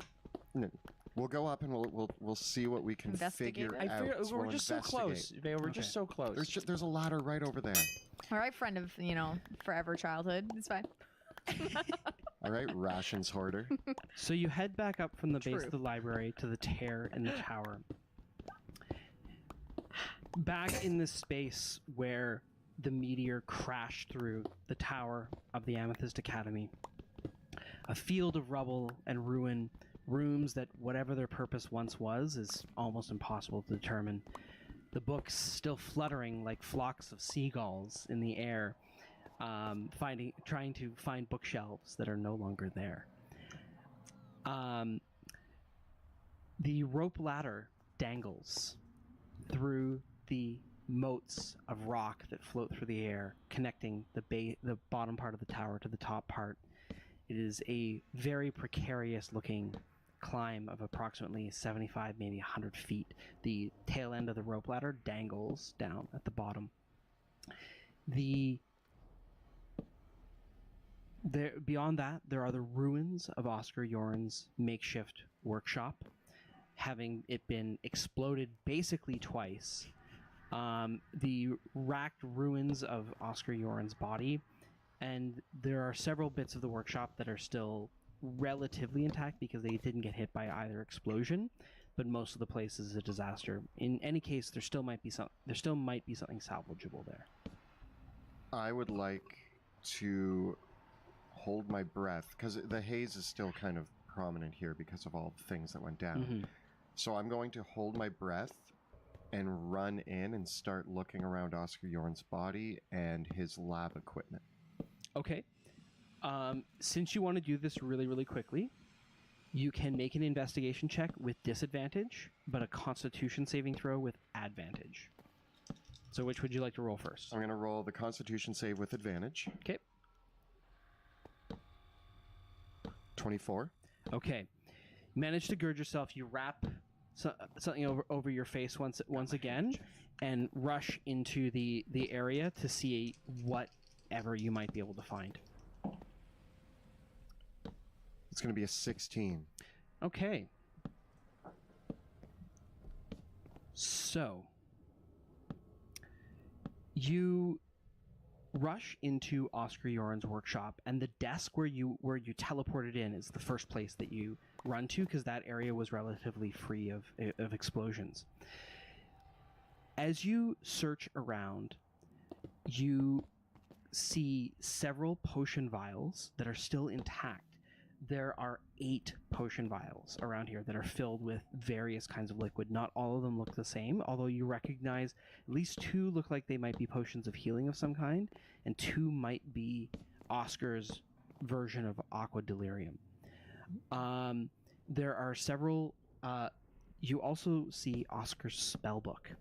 We'll go up and we'll see what we can Investigate figure it? out. We're We'll just so close. investigate. We're just so close. There's a ladder right over there. All right, friend of forever childhood. It's fine. All right, rations hoarder. So you head back up from the base True. of the library to the tear in the tower. Back in this space where the meteor crashed through the tower of the Amethyst Academy, a field of rubble and ruin, rooms that whatever their purpose once was is almost impossible to determine. The books still fluttering like flocks of seagulls in the air, trying to find bookshelves that are no longer there. The rope ladder dangles through the moats of rock that float through the air, connecting the bottom part of the tower to the top part. It is a very precarious looking climb of approximately 75, maybe 100 feet. The tail end of the rope ladder dangles down at the bottom. Beyond that, there are the ruins of Oscar Yorn's makeshift workshop, having it been exploded basically twice. The racked ruins of Oscar Yorn's body, and there are several bits of the workshop that are still relatively intact because they didn't get hit by either explosion, but most of the place is a disaster. In any case, there still might be something salvageable there. I would like to hold my breath because the haze is still kind of prominent here because of all the things that went down. Mm-hmm. So I'm going to hold my breath and run in and start looking around Oscar Yorn's body and his lab equipment. Okay. Since you want to do this really, really quickly, you can make an investigation check with disadvantage, but a Constitution saving throw with advantage. So which would you like to roll first? I'm going to roll the Constitution save with advantage. Okay. 24. Okay. Manage to gird yourself. You wrap something over your face once again, and rush into the area to see whatever you might be able to find. It's going to be a 16. Okay. So you rush into Oscar Yorn's workshop, and the desk where you teleported in is the first place that you run to because that area was relatively free of explosions. As you search around, you see several potion vials that are still intact. There are 8 potion vials around here that are filled with various kinds of liquid. Not all of them look the same, although you recognize at least 2 look like they might be potions of healing of some kind, and 2 might be Oscar's version of aqua delirium. There are several. You also see Oscar's spellbook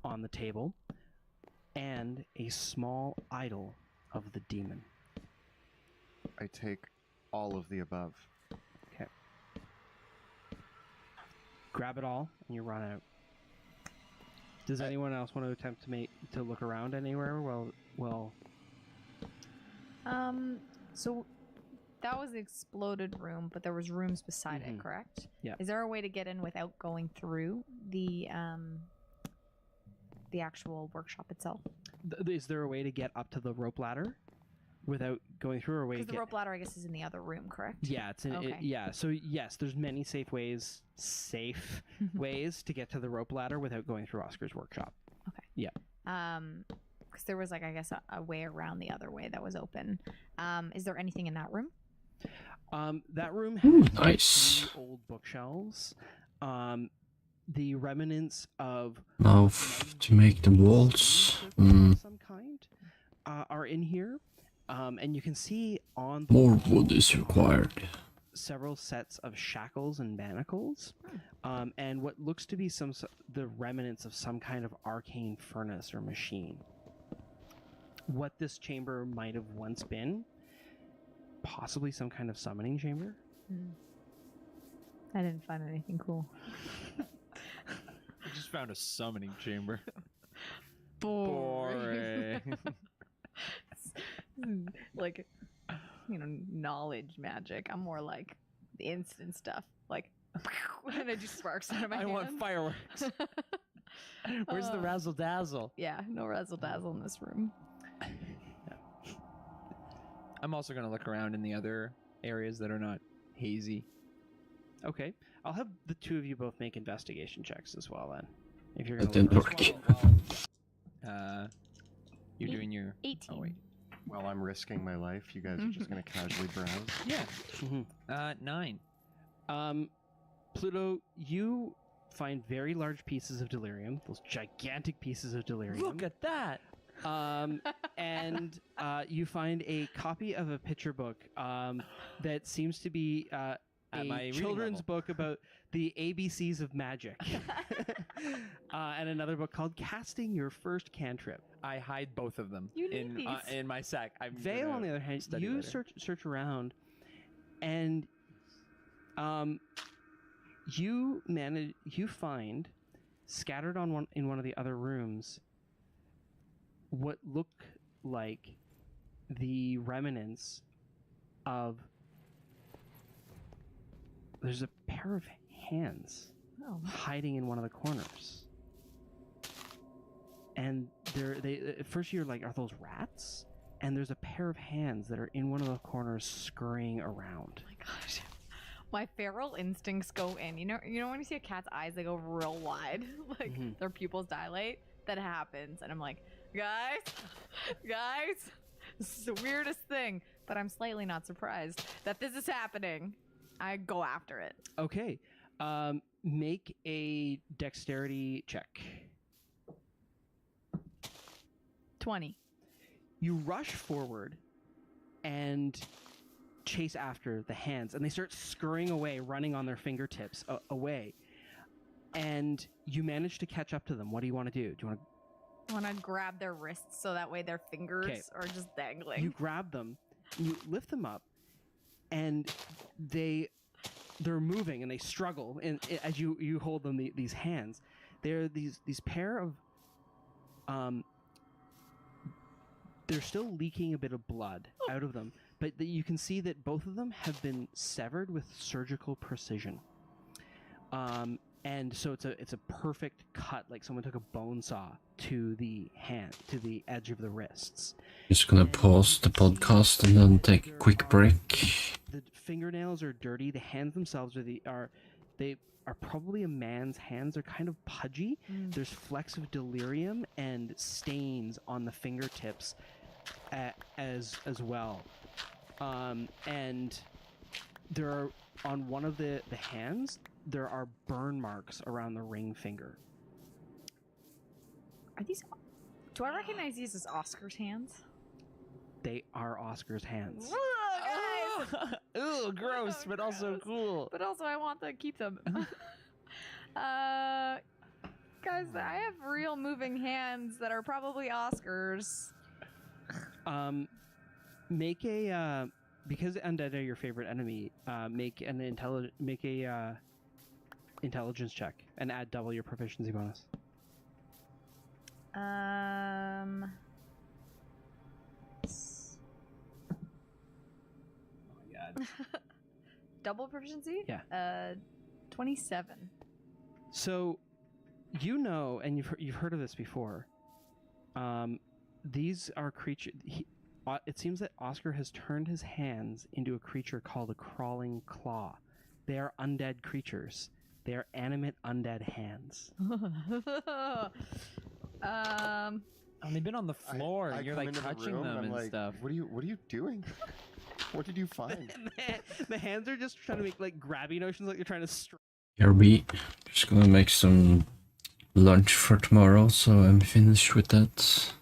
on the table, and a small idol of the demon. I take all of the above. Okay. Grab it all, and you run out. Does anyone else want to attempt to look around anywhere? Well. So that was the exploded room, but there was rooms beside it, correct? Yeah. Is there a way to get in without going through the actual workshop itself? Is there a way to get up to the rope ladder without going through, or a way to Because the rope ladder, I guess, is in the other room, correct? Yeah, it's in. Okay. Yeah, so yes, there's many safe ways to get to the rope ladder without going through Oscar's workshop. Okay. Yeah. Because there was I guess a way around the other way that was open. Is there anything in that room? That room has Nice. 3 old bookshelves. The remnants of Now to make the walls. of some kind are in here. And you can see on the More wall wood is required. several sets of shackles and manacles, and what looks to be the remnants of some kind of arcane furnace or machine. What this chamber might have once been, possibly some kind of summoning chamber. I didn't find anything cool. I just found a summoning chamber. Boring. like, knowledge magic. I'm more like the instant stuff. Like, and it just sparks out of my I hand. want fireworks. Where's the razzle dazzle? Yeah, no razzle dazzle in this room. I'm also going to look around in the other areas that are not hazy. Okay. I'll have the two of you both make investigation checks as well then. If you're That going to didn't work. You're doing your... 18. Oh, wait. While I'm risking my life, you guys are just gonna casually browse. Yeah. 9. Pluto, you find very large pieces of delirium, those gigantic pieces of delirium. Look at that! And you find a copy of a picture book that seems to be my a reading children's level. book about the ABCs of magic. And another book called Casting Your First Cantrip. I hide both of them You need these. in my sack. I'm Vale, gonna on the other hand, study you later. search around, and you find scattered on in one of the other rooms what look like the remnants of. There's a pair of hands Oh. hiding in one of the corners. And they at first you're like, are those rats? And there's a pair of hands that are in one of the corners scurrying around. Oh my gosh. My feral instincts go in. You know when you see a cat's eyes, they go real wide, like Mhm. their pupils dilate. That happens, and I'm like, guys, this is the weirdest thing. But I'm slightly not surprised that this is happening. I go after it. Okay. Make a dexterity check. 20. You rush forward and chase after the hands, and they start scurrying away, running on their fingertips away. And you manage to catch up to them. What do you want to do? Do you want to? I want to grab their wrists so that way their fingers are just dangling. You grab them, you lift them up, and they're moving and they struggle. And as you hold them, these hands, they're these pair of they're still leaking a bit of blood out of them, but you can see that both of them have been severed with surgical precision. And so it's a perfect cut, like someone took a bone saw to the hand, to the edge of the wrists. Just gonna pause the podcast and then take a quick break. The fingernails are dirty. The hands themselves are probably a man's hands. They're kind of pudgy. There's flecks of delirium and stains on the fingertips as well. And there are, on one of the hands, there are burn marks around the ring finger. Are these? Do I recognize these as Oscar's hands? They are Oscar's hands. Guys! Ooh, gross, Oh, but also gross. cool. But also, I want to keep them. Guys, I have real moving hands that are probably Oscars. Make a because undead are your favorite enemy. Make a intelligence check and add double your proficiency bonus. Oh my god. Double proficiency? Yeah. 27. So, you know, and you've heard of this before. These are creatures. It seems that Oscar has turned his hands into a creature called a crawling claw. They are undead creatures. They are animate undead hands. And they've been on the floor, I and you're come like into the touching room them I'm and like, stuff. What are you doing? What did you find? The hands are just trying to make like grabby notions, like they're trying to. Here we just gonna make some lunch for tomorrow, so I'm finished with that.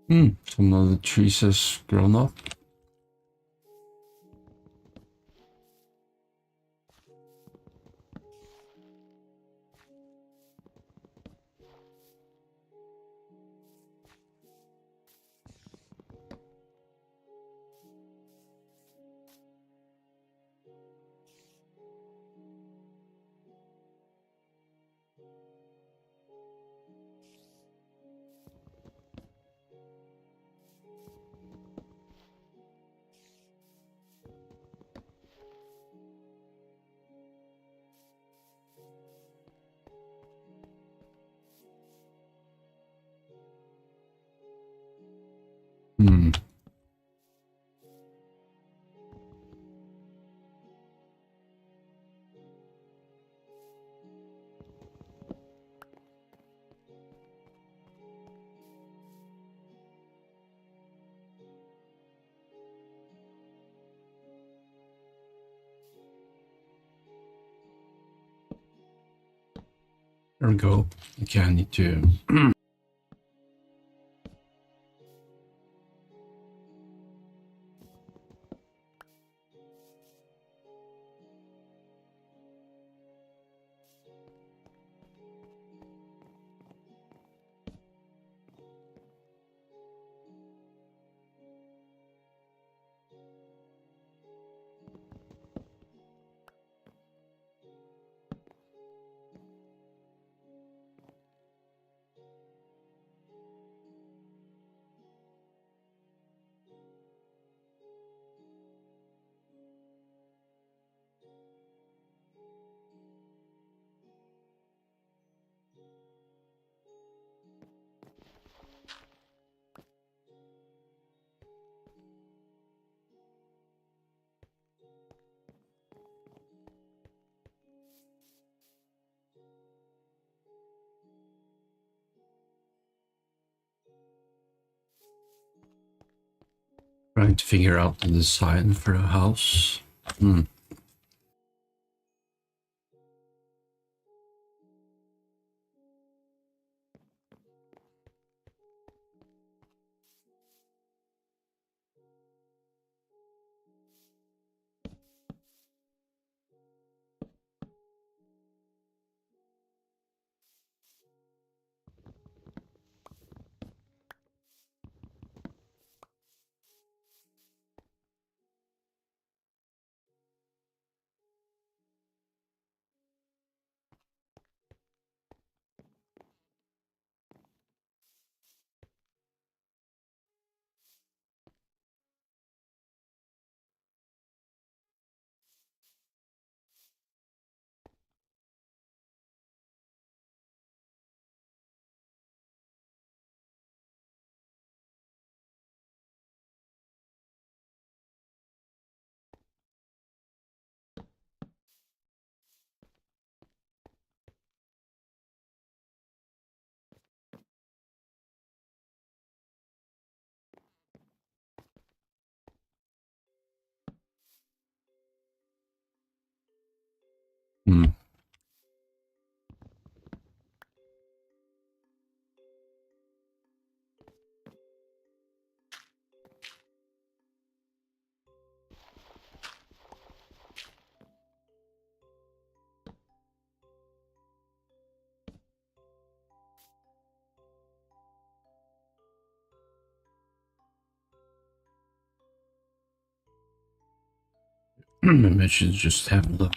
Some of the trees has grown up. Hmm. There we go. Okay, I need to. Trying to figure out the design for the house. Hmm. Maybe I should just have a look.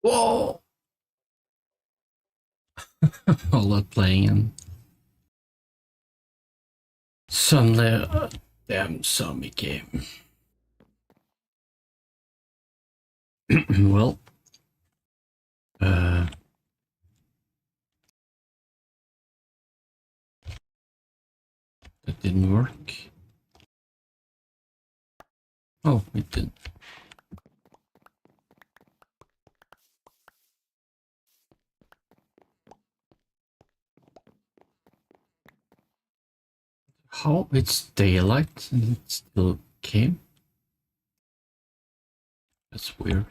Whoa! All that playing and suddenly a damn zombie game. Well, that didn't work. Oh, it did. How? It's daylight and it still came? That's weird.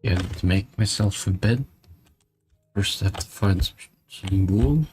Yeah, to make myself a bed. First I have to find some wool.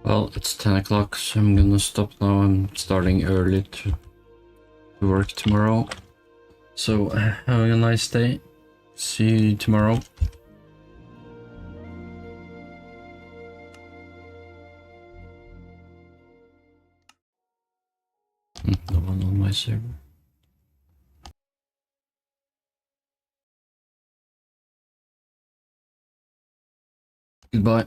Well, it's 10 o'clock, so I'm gonna stop now. I'm starting early to work tomorrow. So, having a nice day. See you tomorrow. No one on my server. Goodbye.